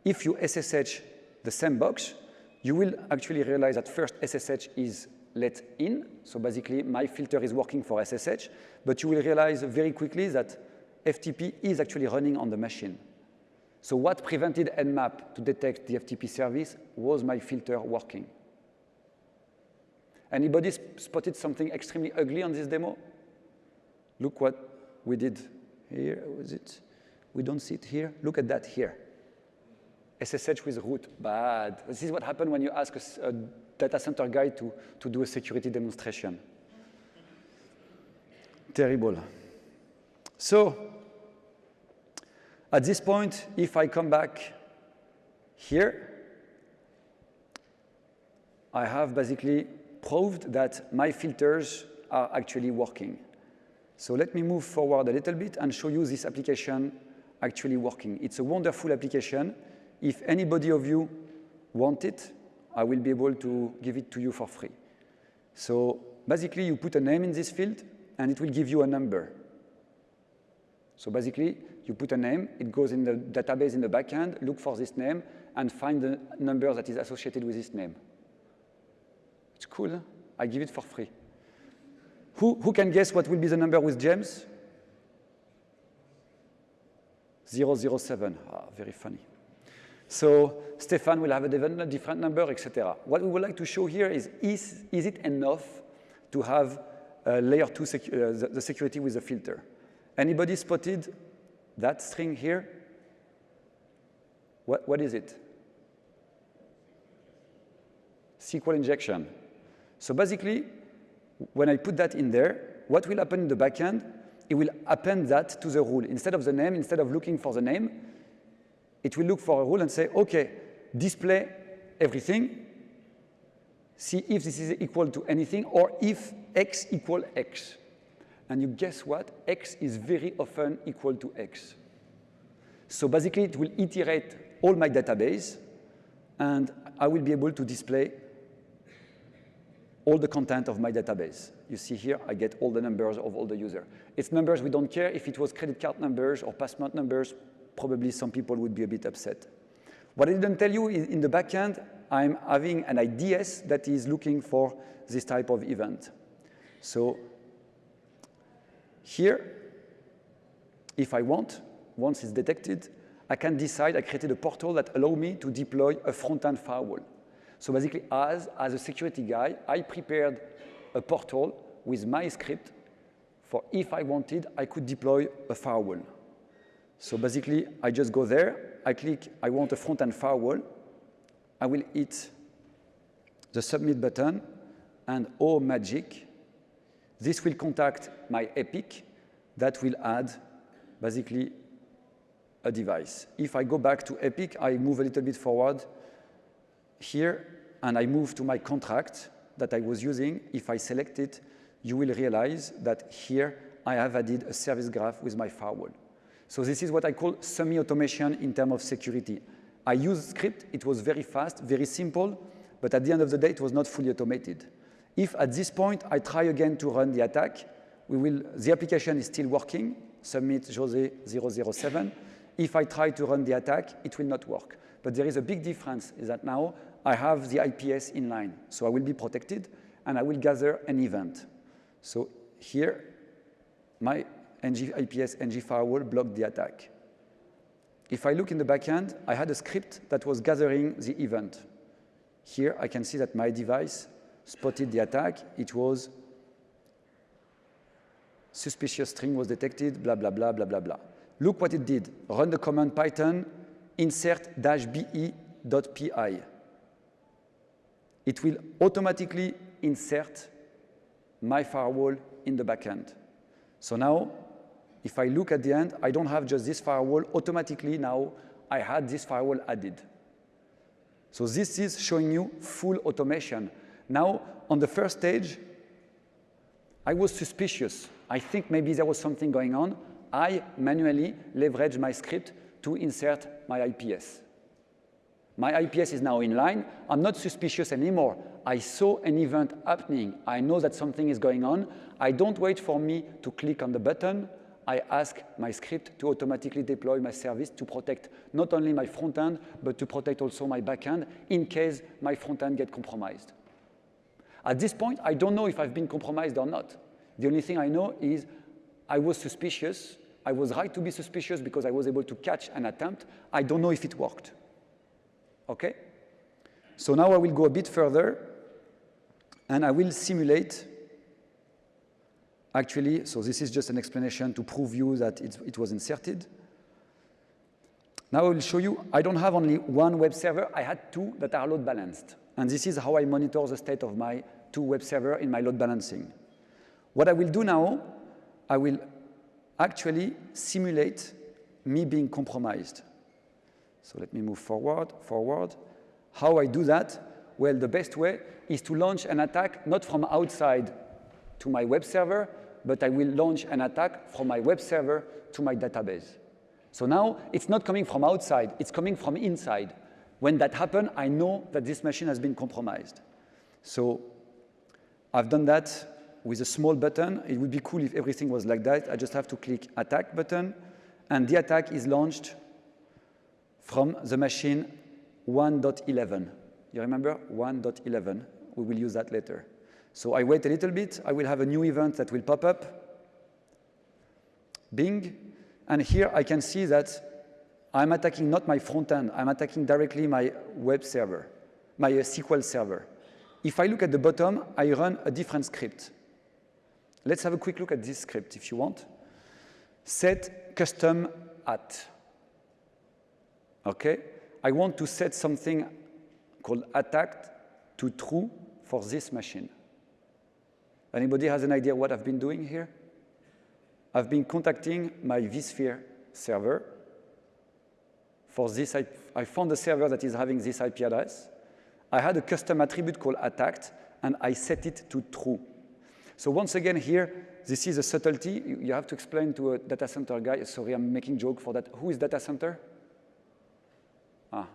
[SPEAKER 1] if you SSH the same box, you will actually realize that first SSH is let in. So basically, my filter is working for SSH. But you will realize very quickly that FTP is actually running on the machine. So what prevented Nmap to detect the FTP service was my filter working. Anybody spotted something extremely ugly on this demo? Look what we did here. Was it? We don't see it here. Look at that here. SSH with root. Bad. This is what happened when you ask a data center guy to do a security demonstration. Terrible. So at this point, if I come back here, I have basically proved that my filters are actually working. So let me move forward a little bit and show you this application actually working. It's a wonderful application. If anybody of you want it, I will be able to give it to you for free. So basically, you put a name in this field, and it will give you a number. So basically, you put a name, it goes in the database in the backend, look for this name, and find the number that is associated with this name. It's cool, huh? I give it for free. Who can guess what will be the number with James? 007. Ah, very funny. So Stefan will have a different number, etc. What we would like to show here is it enough to have layer 2 the security with the filter? Anybody spotted that string here? What is it? SQL injection. So basically, when I put that in there, what will happen in the backend? It will append that to the rule. Instead of the name, instead of looking for the name, it will look for a rule and say, OK, display everything, see if this is equal to anything, or if x equal x. And you guess what? X is very often equal to x. So basically, it will iterate all my database, and I will be able to display all the content of my database. You see here, I get all the numbers of all the users. It's numbers we don't care. If it was credit card numbers or password numbers, probably some people would be a bit upset. What I didn't tell you is in the backend, I'm having an IDS that is looking for this type of event. So here, if I want, once it's detected, I can decide I created a portal that allows me to deploy a front-end firewall. So basically, as a security guy, I prepared a portal with my script for if I wanted, I could deploy a firewall. So basically, I just go there, I click, I want a front-end firewall, I will hit the submit button, and oh magic, this will contact my Epic that will add basically a device. If I go back to Epic, I move a little bit forward here, and I move to my contract that I was using. If I select it, you will realize that here I have added a service graph with my firewall. So this is what I call semi-automation in terms of security. I used script, it was very fast, very simple, but at the end of the day, it was not fully automated. If at this point I try again to run the attack, the application is still working, submit Jose 007. If I try to run the attack, it will not work. But there is a big difference, is that now I have the IPS inline. So I will be protected, and I will gather an event. So here, my IPS NG firewall blocked the attack. If I look in the backend, I had a script that was gathering the event. Here, I can see that my device spotted the attack. It was suspicious string was detected, blah, blah, blah, blah, blah, blah. Look what it did. Run the command Python insert-be.py. It will automatically insert my firewall in the backend. So now, if I look at the end, I don't have just this firewall. Automatically now, I had this firewall added. So this is showing you full automation. Now, on the first stage, I was suspicious. I think maybe there was something going on. I manually leveraged my script to insert my IPS. My IPS is now in line. I'm not suspicious anymore. I saw an event happening. I know that something is going on. I don't wait for me to click on the button. I ask my script to automatically deploy my service to protect not only my front end, but to protect also my back end in case my front end gets compromised. At this point, I don't know if I've been compromised or not. The only thing I know is I was suspicious. I was right to be suspicious because I was able to catch an attempt. I don't know if it worked. OK? So now I will go a bit further, and I will simulate. Actually, so this is just an explanation to prove you that it was inserted. Now I will show you, I don't have only one web server. I had two that are load balanced. And this is how I monitor the state of my two web servers in my load balancing. What I will do now, I will actually simulate me being compromised. So let me move forward. How I do that? Well, the best way is to launch an attack not from outside to my web server, but I will launch an attack from my web server to my database. So now it's not coming from outside, it's coming from inside. When that happens, I know that this machine has been compromised. So I've done that with a small button. It would be cool if everything was like that. I just have to click attack button. and the attack is launched from the machine 1.11. You remember 1.11? We will use that later. So I wait a little bit. I will have a new event that will pop up. Bing. And here I can see that I'm attacking not my front end. I'm attacking directly my web server, my SQL server. If I look at the bottom, I run a different script. Let's have a quick look at this script if you want. Set custom at. Okay? I want to set something called attacked to true for this machine. Anybody has an idea what I've been doing here? I've been contacting my vSphere server for this. I found a server that is having this IP address. I had a custom attribute called attacked, and I set it to true. So once again here, this is a subtlety. You have to explain to a data center guy. Sorry, I'm making joke for that. Who is data center? Ah,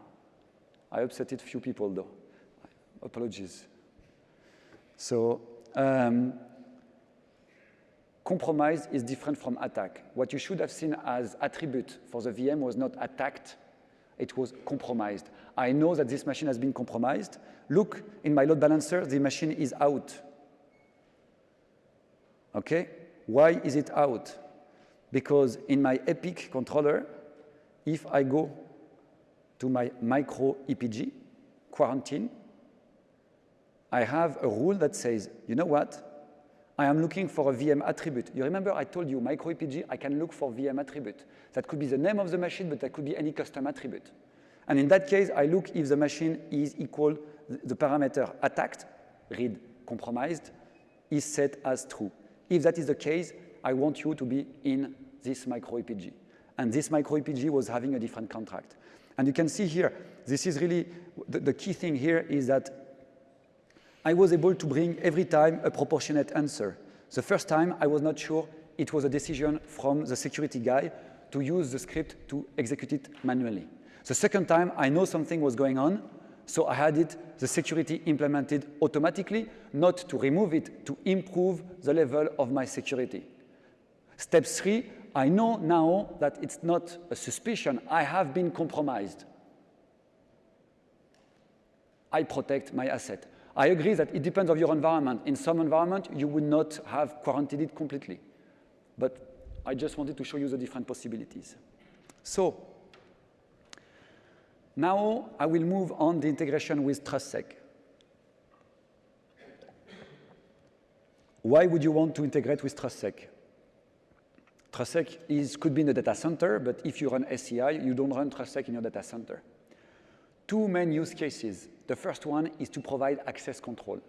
[SPEAKER 1] I upsetted few people though. Apologies. So compromise is different from attack. What you should have seen as attribute for the VM was not attacked, it was compromised. I know that this machine has been compromised. Look, in my load balancer, the machine is out. Okay? Why is it out? Because in my EPIC controller, if I go to my micro EPG, quarantine, I have a rule that says, you know what? I am looking for a VM attribute. You remember I told you, micro EPG, I can look for VM attribute. That could be the name of the machine, but that could be any custom attribute. And in that case, I look if the machine is equal, the parameter attacked, read compromised, is set as true. If that is the case, I want you to be in this micro EPG. And this micro EPG was having a different contract. And you can see here, this is really, the key thing here is that I was able to bring every time a proportionate answer. The first time, I was not sure it was a decision from the security guy to use the script to execute it manually. The second time, I know something was going on, so I had it, the security implemented automatically, not to remove it, to improve the level of my security. Step 3, I know now that it's not a suspicion, I have been compromised. I protect my asset. I agree that it depends on your environment. In some environment, you would not have quarantined it completely. But I just wanted to show you the different possibilities. So now I will move on the integration with TrustSec. Why would you want to integrate with TrustSec? TrustSec could be in the data center, but if you run ACI, you don't run TrustSec in your data center. Two main use cases. The first one is to provide access control.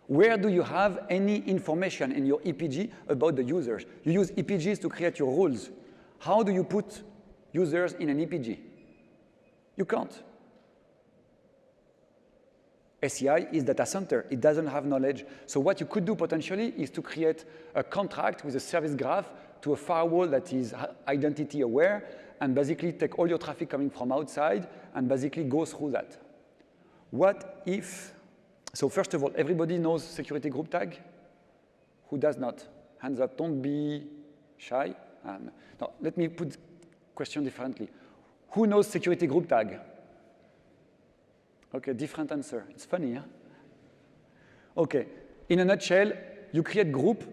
[SPEAKER 1] Where do you have any information in your EPG about the users? You use EPGs to create your rules. How do you put users in an EPG? You can't. ACI is data center. It doesn't have knowledge. So what you could do potentially is to create a contract with a service graph to a firewall that is identity aware and basically take all your traffic coming from outside and basically go through that. What if, so first of all, everybody knows security group tag? Who does not? Hands up, don't be shy. No, let me put the question differently. Who knows security group tag? Okay, different answer. It's funny, huh? Okay, in a nutshell, you create group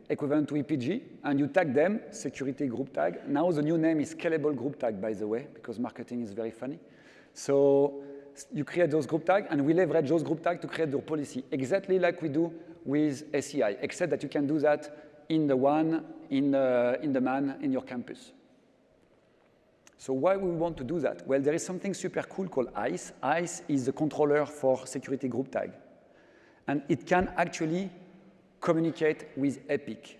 [SPEAKER 1] equivalent to EPG, and you tag them, security group tag. Now the new name is scalable group tag, by the way, because marketing is very funny. So you create those group tags, and we leverage those group tags to create your policy, exactly like we do with ACI, except that you can do that in the WAN, in the MAN, in your campus. So why we want to do that? Well, there is something super cool called ICE. ICE is the controller for security group tag. And it can actually communicate with EPIC.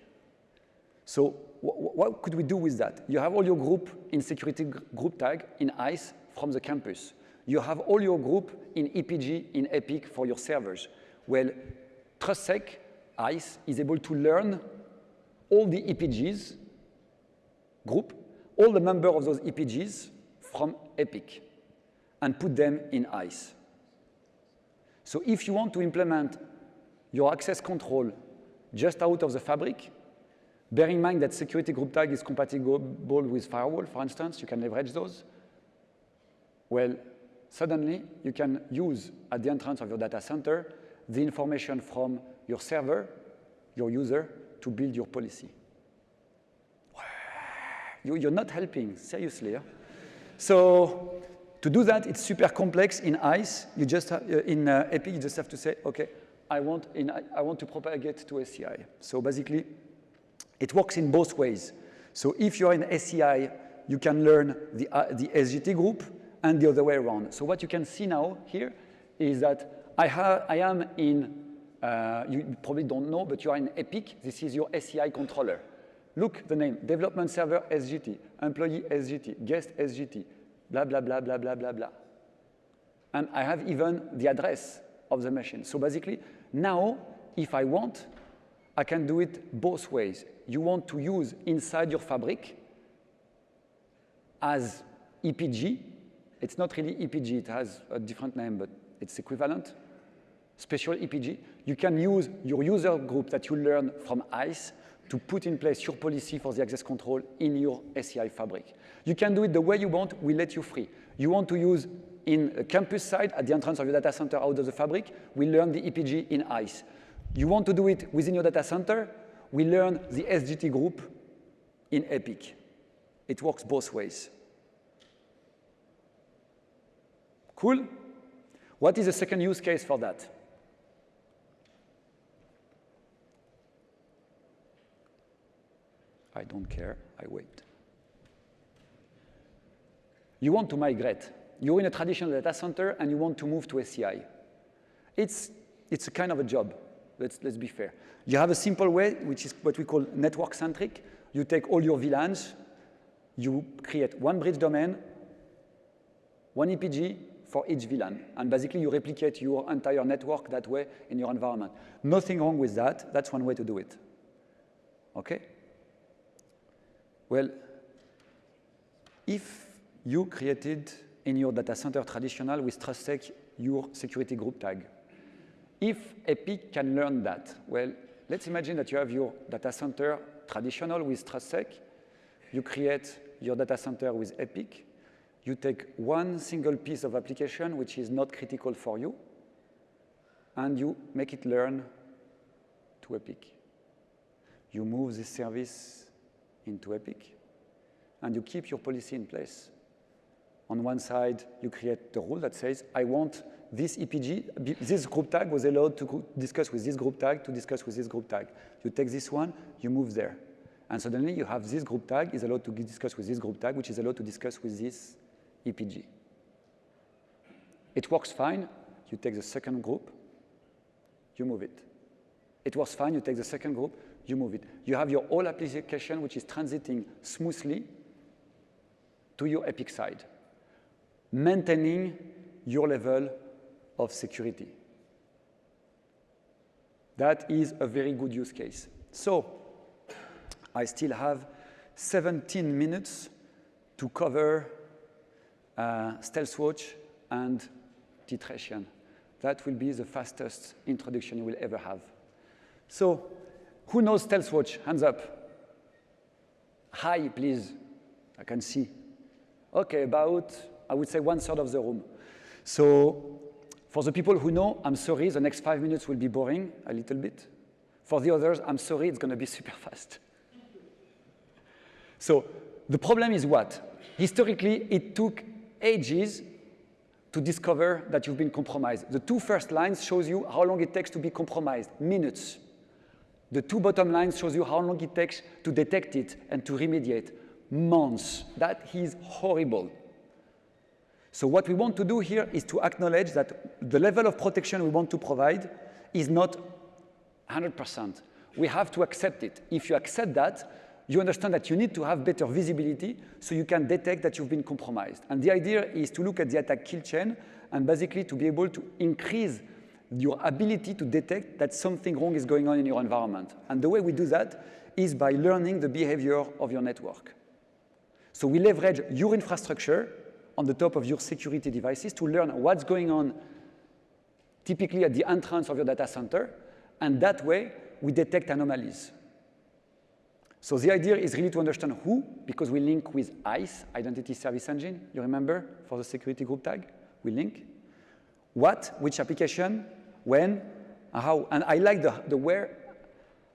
[SPEAKER 1] So what could we do with that? You have all your group in security group tag in ICE from the campus. You have all your group in EPG in EPIC for your servers. Well, TrustSec, ICE, is able to learn all the EPGs group, all the members of those EPGs from EPIC, and put them in ICE. So if you want to implement your access control just out of the fabric, Bear in mind that security group tag is compatible with firewall, for instance. You can leverage those. Well, suddenly, you can use, at the entrance of your data center, the information from your server, your user, to build your policy. You're not helping, seriously. Huh? So to do that, it's super complex in ICE. You just in Epic, you just have to say, OK, I want to propagate to ACI. So basically, it works in both ways. So if you're in ACI, you can learn the SGT group and the other way around. So what you can see now here is that I am in, you probably don't know, but you are in Epic. This is your ACI controller. Look, the name, development server SGT, employee SGT, guest SGT, blah, blah, blah, blah, blah, blah, blah. And I have even the address of the machine. So basically, now, if I want, I can do it both ways. You want to use inside your fabric as EPG. It's not really EPG. It has a different name, but it's equivalent. Special EPG. You can use your user group that you learn from ICE to put in place your policy for the access control in your ACI fabric. You can do it the way you want. We let you free. You want to use in a campus side at the entrance of your data center out of the fabric, we learn the EPG in ICE. You want to do it within your data center, we learn the SGT group in Epic. It works both ways. Cool? What is the second use case for that? I don't care, I wait. You want to migrate. You're in a traditional data center and you want to move to ACI. It's a kind of a job, let's be fair. You have a simple way, which is what we call network-centric. You take all your VLANs, you create one bridge domain, one EPG for each VLAN. And basically, you replicate your entire network that way in your environment. Nothing wrong with that. That's one way to do it. OK? Well, if you created in your data center traditional with TrustSec your security group tag, if Epic can learn that, well, let's imagine that you have your data center traditional with TrustSec. You create your data center with Epic. You take one single piece of application which is not critical for you, and you make it learn to Epic. You move this service into Epic, and you keep your policy in place. On one side, you create the rule that says, I want this EPG, this group tag was allowed to discuss with this group tag, to discuss with this group tag. You take this one, you move there. And suddenly you have this group tag is allowed to discuss with this group tag, which is allowed to discuss with this EPG. It works fine. You take the second group, you move it. It works fine. You take the second group, you move it. You have your whole application, which is transiting smoothly to your Epic side, maintaining your level of security. That is a very good use case. So I still have 17 minutes to cover Stealth Watch and titration. That will be the fastest introduction you will ever have. So who knows Stealth Watch? Hands up. Hi, please. I can see. OK, about, I would say, 1/3 of the room. So for the people who know, I'm sorry, the next 5 minutes will be boring a little bit. For the others, I'm sorry, it's going to be super fast. So the problem is what? Historically, it took ages to discover that you've been compromised. The two first lines shows you how long it takes to be compromised, minutes. The two bottom lines shows you how long it takes to detect it and to remediate, months. That is horrible. So what we want to do here is to acknowledge that the level of protection we want to provide is not 100%. We have to accept it. If you accept that, you understand that you need to have better visibility so you can detect that you've been compromised. And the idea is to look at the attack kill chain and basically to be able to increase your ability to detect that something wrong is going on in your environment. And the way we do that is by learning the behavior of your network. So we leverage your infrastructure on the top of your security devices to learn what's going on typically at the entrance of your data center, and that way we detect anomalies. So the idea is really to understand who, because we link with ICE, Identity Service Engine, you remember, for the security group tag, we link. What, which application, when, how. And I like the where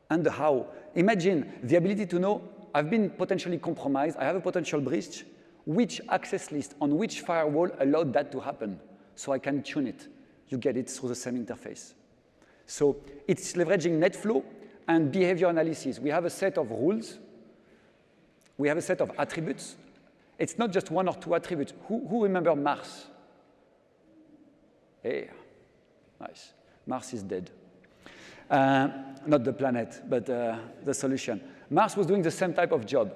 [SPEAKER 1] and the how. Imagine the ability to know, I've been potentially compromised, I have a potential breach, which access list on which firewall allowed that to happen, so I can tune it. You get it through the same interface. So it's leveraging NetFlow and behavior analysis. We have a set of rules. We have a set of attributes. It's not just one or two attributes. Who remember Mars? Hey, nice. Mars is dead. Not the planet, but the solution. Mars was doing the same type of job.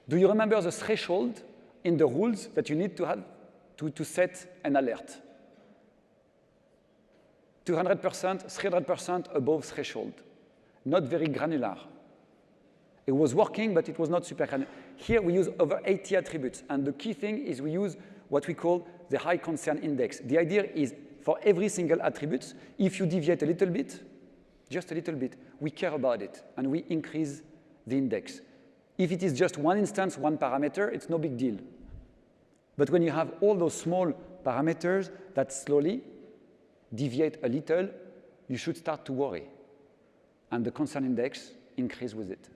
[SPEAKER 1] Do you remember the threshold in the rules that you need to have to set an alert? 200%, 300% above threshold. Not very granular. It was working, but it was not super granular. Here we use over 80 attributes, and the key thing is we use what we call the high concern index. The idea is for every single attribute, if you deviate a little bit, just a little bit, we care about it, and we increase the index. If it is just one instance, one parameter, it's no big deal. But when you have all those small parameters that slowly deviate a little, you should start to worry. And the concern index increase with it.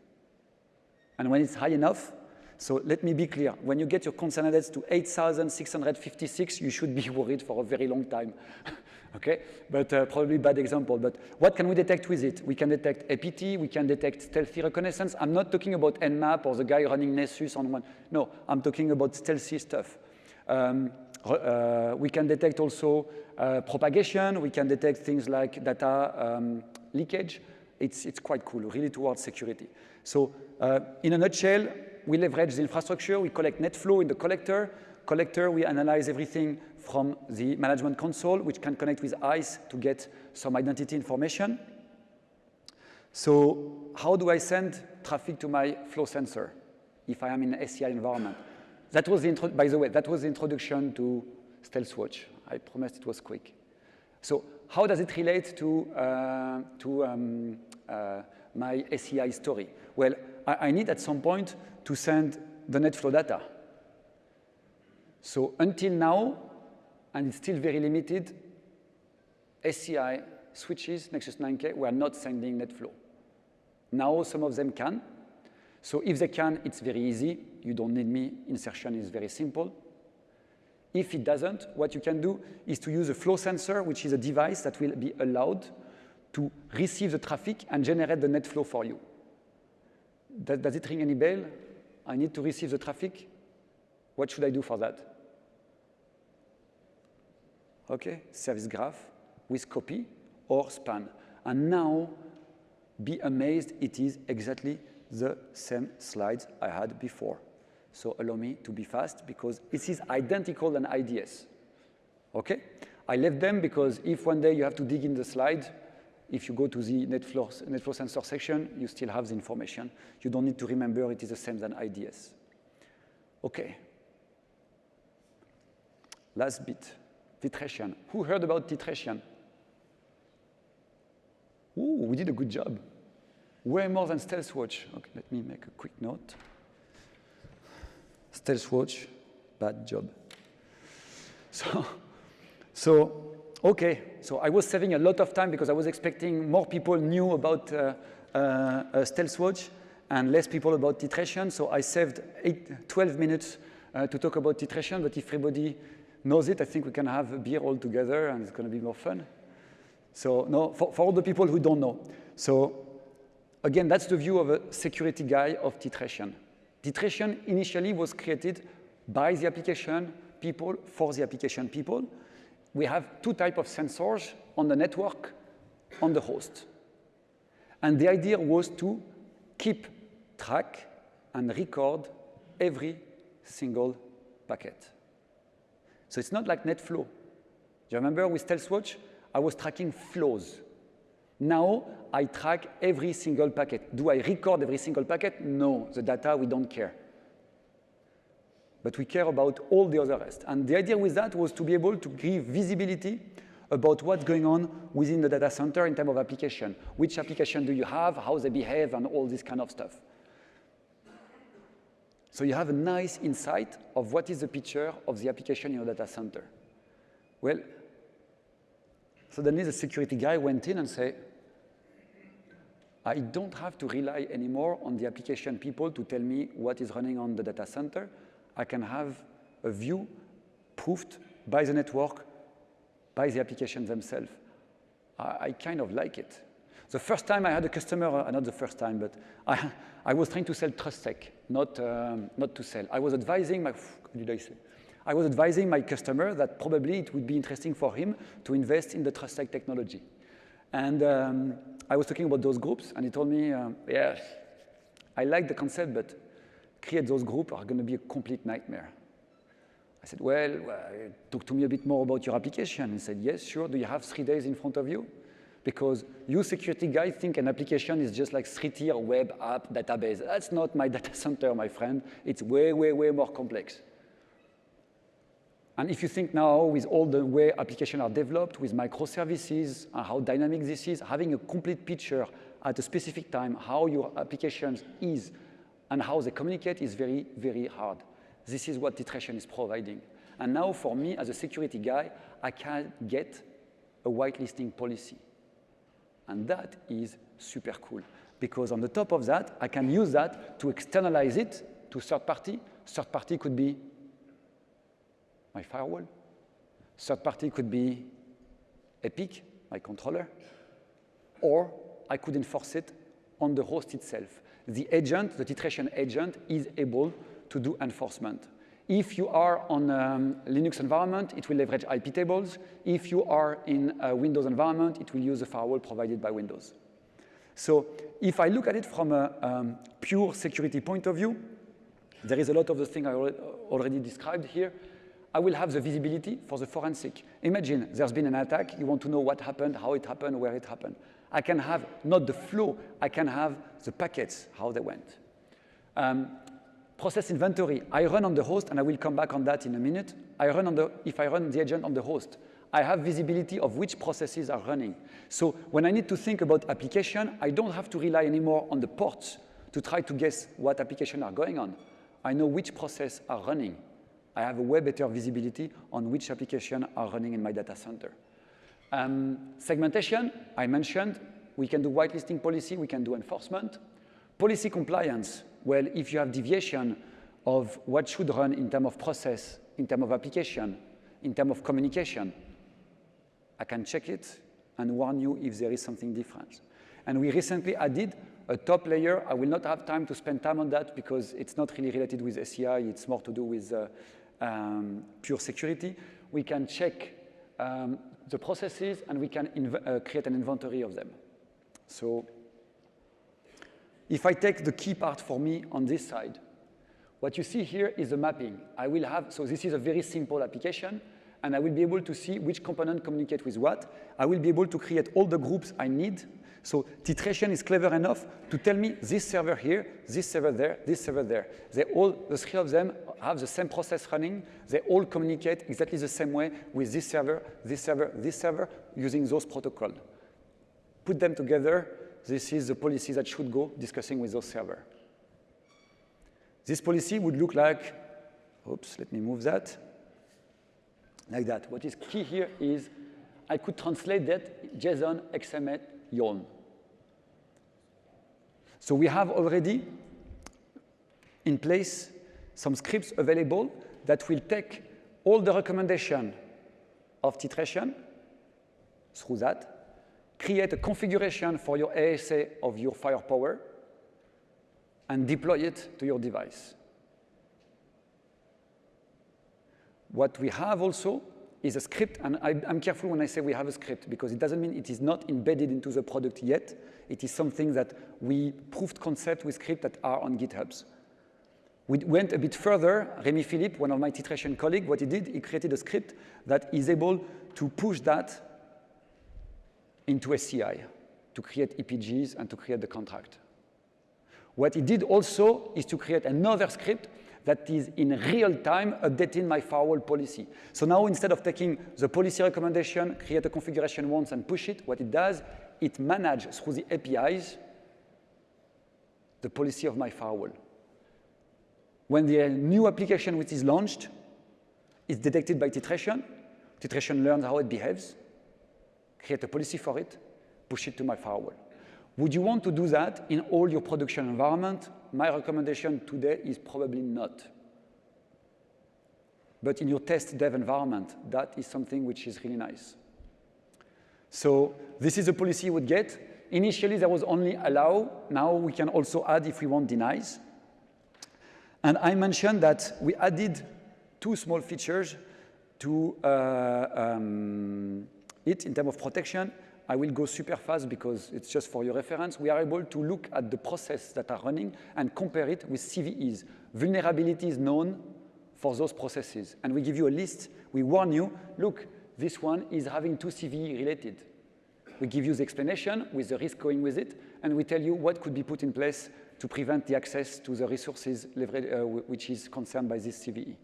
[SPEAKER 1] And when it's high enough, so let me be clear, when you get your concern index to 8,656, you should be worried for a very long time. Okay? But probably bad example. But what can we detect with it? We can detect APT, we can detect stealthy reconnaissance. I'm not talking about Nmap or the guy running Nessus on one. No, I'm talking about stealthy stuff. We can detect also propagation. We can detect things like data leakage. It's quite cool, really towards security. So in a nutshell, we leverage the infrastructure. We collect NetFlow in the collector. Collector, we analyze everything from the management console, which can connect with ICE to get some identity information. So how do I send traffic to my flow sensor if I am in an ACI environment? That was by the way, that was the introduction to StealthWatch. I promised it was quick. So how does it relate to my ACI story? Well, I need at some point to send the NetFlow data. So until now, and it's still very limited, ACI switches, Nexus 9K, were not sending NetFlow. Now some of them can. So if they can, it's very easy. You don't need me. Insertion is very simple. If it doesn't, what you can do is to use a flow sensor, which is a device that will be allowed to receive the traffic and generate the net flow for you. Does it ring any bell? I need to receive the traffic. What should I do for that? Okay, service graph with copy or span. And now, be amazed, it is exactly the same slides I had before. So allow me to be fast because this is identical than IDS. Okay? I left them because if one day you have to dig in the slide, if you go to the NetFlow sensor section, you still have the information. You don't need to remember it is the same than IDS. Okay. Last bit, titration. Who heard about titration? Ooh, we did a good job. Way more than StealthWatch. Okay, let me make a quick note. StealthWatch, bad job. Okay, so I was saving a lot of time because I was expecting more people knew about StealthWatch and less people about titration. So I saved 12 minutes to talk about titration, but if everybody knows it, I think we can have a beer all together and it's going to be more fun. So no, for all the people who don't know. So again, that's the view of a security guy of titration. Titration initially was created by the application people for the application people. We have two types of sensors on the network, on the host. And the idea was to keep track and record every single packet. So it's not like NetFlow. Do you remember with StealthWatch, I was tracking flows. Now, I track every single packet. Do I record every single packet? No, the data, we don't care. But we care about all the other rest. And the idea with that was to be able to give visibility about what's going on within the data center in terms of application. Which application do you have, how they behave, and all this kind of stuff. So you have a nice insight of what is the picture of the application in your data center. Well, suddenly the security guy went in and said, I don't have to rely anymore on the application people to tell me what is running on the data center. I can have a view proved by the network, by the applications themselves. I kind of like it. The first time I had a customer, not the first time, but I was trying to sell TrustSec, not to sell. I was advising I was advising my customer that probably it would be interesting for him to invest in the TrustSec technology. And I was talking about those groups, and he told me, yeah, I like the concept, but create those groups are going to be a complete nightmare. I said, well, talk to me a bit more about your application. He said, yes, sure. Do you have 3 days in front of you? Because you security guys think an application is just like 3-tier web app database. That's not my data center, my friend. It's way, way, way more complex. And if you think now with all the way applications are developed, with microservices, and how dynamic this is, having a complete picture at a specific time, how your applications is and how they communicate is very, very hard. This is what titration is providing. And now for me, as a security guy, I can get a whitelisting policy. And that is super cool. Because on the top of that, I can use that to externalize it to third party. Third party could be my firewall. Third party could be Epic, my controller. Or I could enforce it on the host itself. The agent, the titration agent, is able to do enforcement. If you are on a Linux environment, it will leverage IP tables. If you are in a Windows environment, it will use a firewall provided by Windows. So if I look at it from a pure security point of view, there is a lot of the things I already described here. I will have the visibility for the forensic. Imagine there's been an attack. You want to know what happened, how it happened, where it happened. I can have not the flow. I can have the packets, how they went. Process inventory. I run on the host, and I will come back on that in a minute. If I run the agent on the host, I have visibility of which processes are running. So when I need to think about application, I don't have to rely anymore on the ports to try to guess what applications are going on. I know which process are running. I have a way better visibility on which applications are running in my data center. Segmentation, I mentioned. We can do whitelisting policy. We can do enforcement. Policy compliance. Well, if you have deviation of what should run in terms of process, in terms of application, in terms of communication, I can check it and warn you if there is something different. And we recently added a top layer. I will not have time to spend time on that because it's not really related with ACI. It's more to do with pure security. We can check the processes, and we can create an inventory of them. So if I take the key part for me on this side, what you see here is the mapping. I will have, so this is a very simple application, and I will be able to see which component communicate with what. I will be able to create all the groups I need. So titration is clever enough to tell me this server here, this server there, this server there. The 3 of them have the same process running. They all communicate exactly the same way with this server, this server, this server, using those protocols. Put them together. This is the policy that should go discussing with those servers. This policy would look like, oops, let me move that, like that. What is key here is I could translate that JSON, XML, YARN. So we have already in place some scripts available that will take all the recommendation of titration through that, create a configuration for your ASA of your firepower, and deploy it to your device. What we have also is a script, and I'm careful when I say we have a script, because it doesn't mean it is not embedded into the product yet. It is something that we proved concept with scripts that are on GitHubs. We went a bit further. Rémi Philippe, one of my titration colleagues, what he did, he created a script that is able to push that into ACI to create EPGs and to create the contract. What he did also is to create another script that is in real time updating my firewall policy. So now instead of taking the policy recommendation, create a configuration once and push it, what it does, it manages through the APIs the policy of my firewall. When the new application which is launched is detected by titration, titration learns how it behaves, create a policy for it, push it to my firewall. Would you want to do that in all your production environment? My recommendation today is probably not. But in your test dev environment, that is something which is really nice. So this is a policy you would get. Initially, there was only allow. Now we can also add if we want denies. And I mentioned that we added 2 small features to it in terms of protection. I will go super fast because it's just for your reference. We are able to look at the processes that are running and compare it with CVEs. Vulnerabilities known for those processes. And we give you a list. We warn you, look, this one is having 2 CVE related. We give you the explanation with the risk going with it, and we tell you what could be put in place to prevent the access to the resources which is concerned by this CVE.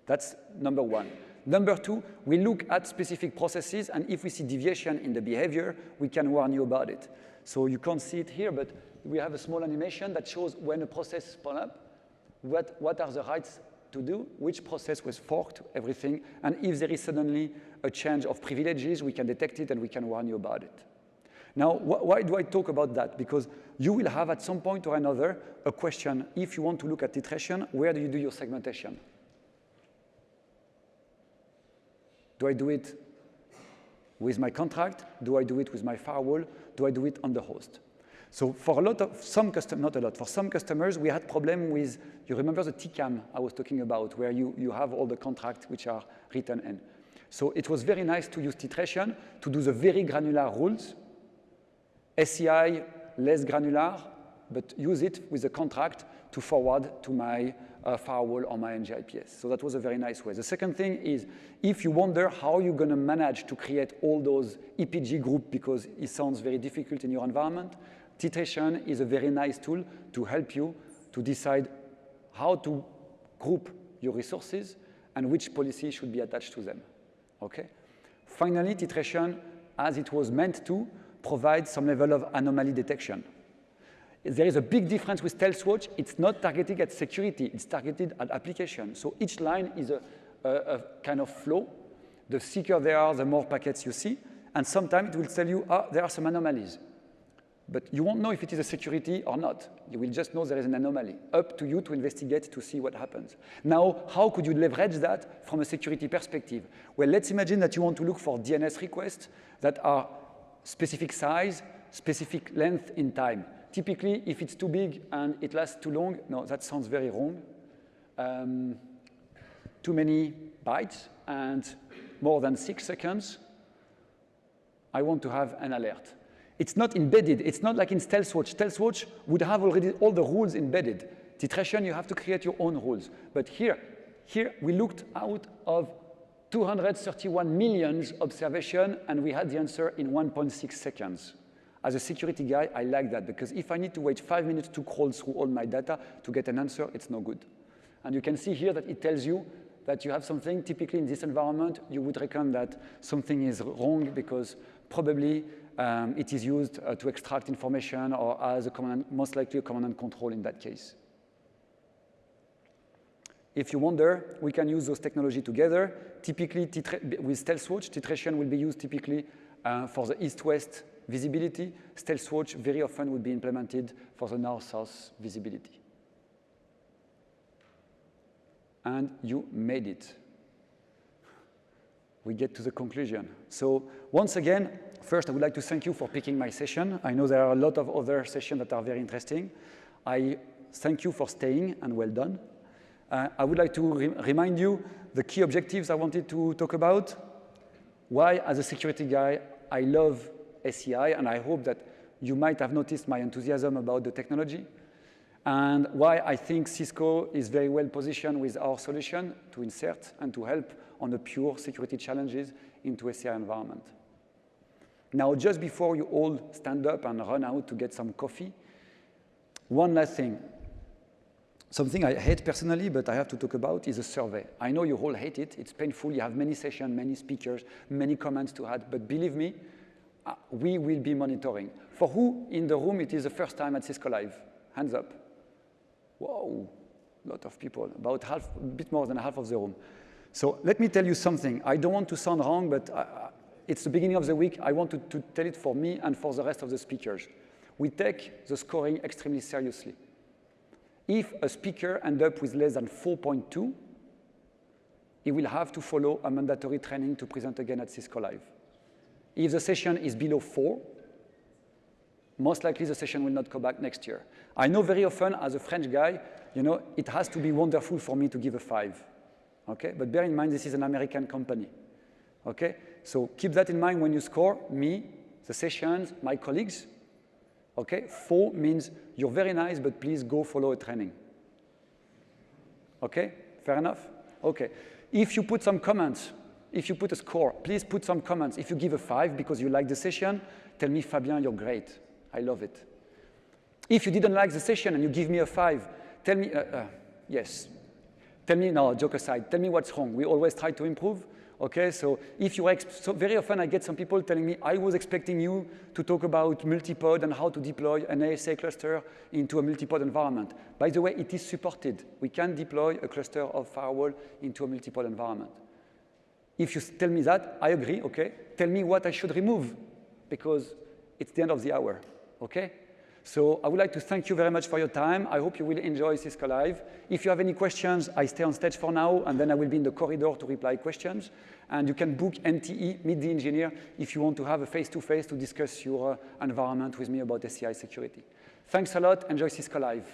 [SPEAKER 1] That's number 1. Number 2, we look at specific processes, and if we see deviation in the behavior, we can warn you about it. So you can't see it here, but we have a small animation that shows when a process spun up, what are the rights to do, which process was forked, everything, and if there is suddenly a change of privileges, we can detect it and we can warn you about it. Now, why do I talk about that? Because you will have at some point or another a question, if you want to look at titration, where do you do your segmentation? Do I do it with my contract? Do I do it with my firewall? Do I do it on the host? So for some customers, not a lot, for some customers, we had problem with, you remember the TCAM I was talking about, where you have all the contracts which are written in. So it was very nice to use titration to do the very granular rules. ACI, less granular, but use it with the contract to forward to my firewall or my NGIPS. So that was a very nice way. The second thing is, if you wonder how you're going to manage to create all those EPG groups because it sounds very difficult in your environment, titration is a very nice tool to help you to decide how to group your resources and which policy should be attached to them. Okay? Finally, titration, as it was meant to, provide some level of anomaly detection. There is a big difference with StealthWatch. It's not targeted at security. It's targeted at application. So each line is a kind of flow. The thicker they are, the more packets you see. And sometimes it will tell you, there are some anomalies. But you won't know if it is a security or not. You will just know there is an anomaly. Up to you to investigate to see what happens. Now, how could you leverage that from a security perspective? Well, let's imagine that you want to look for DNS requests that are specific size, specific length in time. Typically, if it's too big and it lasts too long, no, that sounds very wrong. Too many bytes and more than 6 seconds, I want to have an alert. It's not embedded. It's not like in StealthWatch. StealthWatch would have already all the rules embedded. Titration, you have to create your own rules. But here we looked out of 231 million observations, and we had the answer in 1.6 seconds. As a security guy, I like that, because if I need to wait 5 minutes to crawl through all my data to get an answer, it's no good. And you can see here that it tells you that you have something. Typically in this environment, you would reckon that something is wrong because probably it is used to extract information or as a most likely a command and control in that case. If you wonder, we can use those technologies together. Typically, with StealthWatch, titration will be used typically for the east-west visibility. StealthWatch very often would be implemented for the north-south visibility. And you made it. We get to the conclusion. So once again, first, I would like to thank you for picking my session. I know there are a lot of other sessions that are very interesting. I thank you for staying, and well done. I would like to remind you the key objectives I wanted to talk about. Why, as a security guy, I love ACI, and I hope that you might have noticed my enthusiasm about the technology. And why I think Cisco is very well positioned with our solution to insert and to help on the pure security challenges into ACI environment. Now, just before you all stand up and run out to get some coffee, one last thing. Something I hate personally, but I have to talk about, is a survey. I know you all hate it. It's painful. You have many sessions, many speakers, many comments to add. But believe me, we will be monitoring. For who in the room it is the first time at Cisco Live? Hands up. Whoa. A lot of people, about half, a bit more than half of the room. So let me tell you something. I don't want to sound wrong, but it's the beginning of the week. I want to tell it for me and for the rest of the speakers. We take the scoring extremely seriously. If a speaker ends up with less than 4.2, he will have to follow a mandatory training to present again at Cisco Live. If the session is below 4, most likely the session will not go back next year. I know very often, as a French guy, you know, it has to be wonderful for me to give a 5. Okay? But bear in mind, this is an American company. Okay? So keep that in mind when you score. Me, the sessions, my colleagues. Okay? 4 means you're very nice, but please go follow a training. Okay? Fair enough? Okay. If you put some comments, if you put a score, please put some comments. If you give a 5 because you like the session, tell me, Fabien, you're great. I love it. If you didn't like the session and you give me a 5, tell me, yes. Tell me, no, joke aside, tell me what's wrong. We always try to improve. Okay, so if you so very often I get some people telling me, I was expecting you to talk about multipod and how to deploy an ASA cluster into a multipod environment. By the way, it is supported. We can deploy a cluster of firewall into a multipod environment. If you tell me that, I agree, okay? Tell me what I should remove, because it's the end of the hour, okay? So I would like to thank you very much for your time. I hope you will enjoy Cisco Live. If you have any questions, I stay on stage for now, and then I will be in the corridor to reply questions. And you can book MTE, Meet the Engineer, if you want to have a face-to-face to discuss your environment with me about ACI security. Thanks a lot. Enjoy Cisco Live.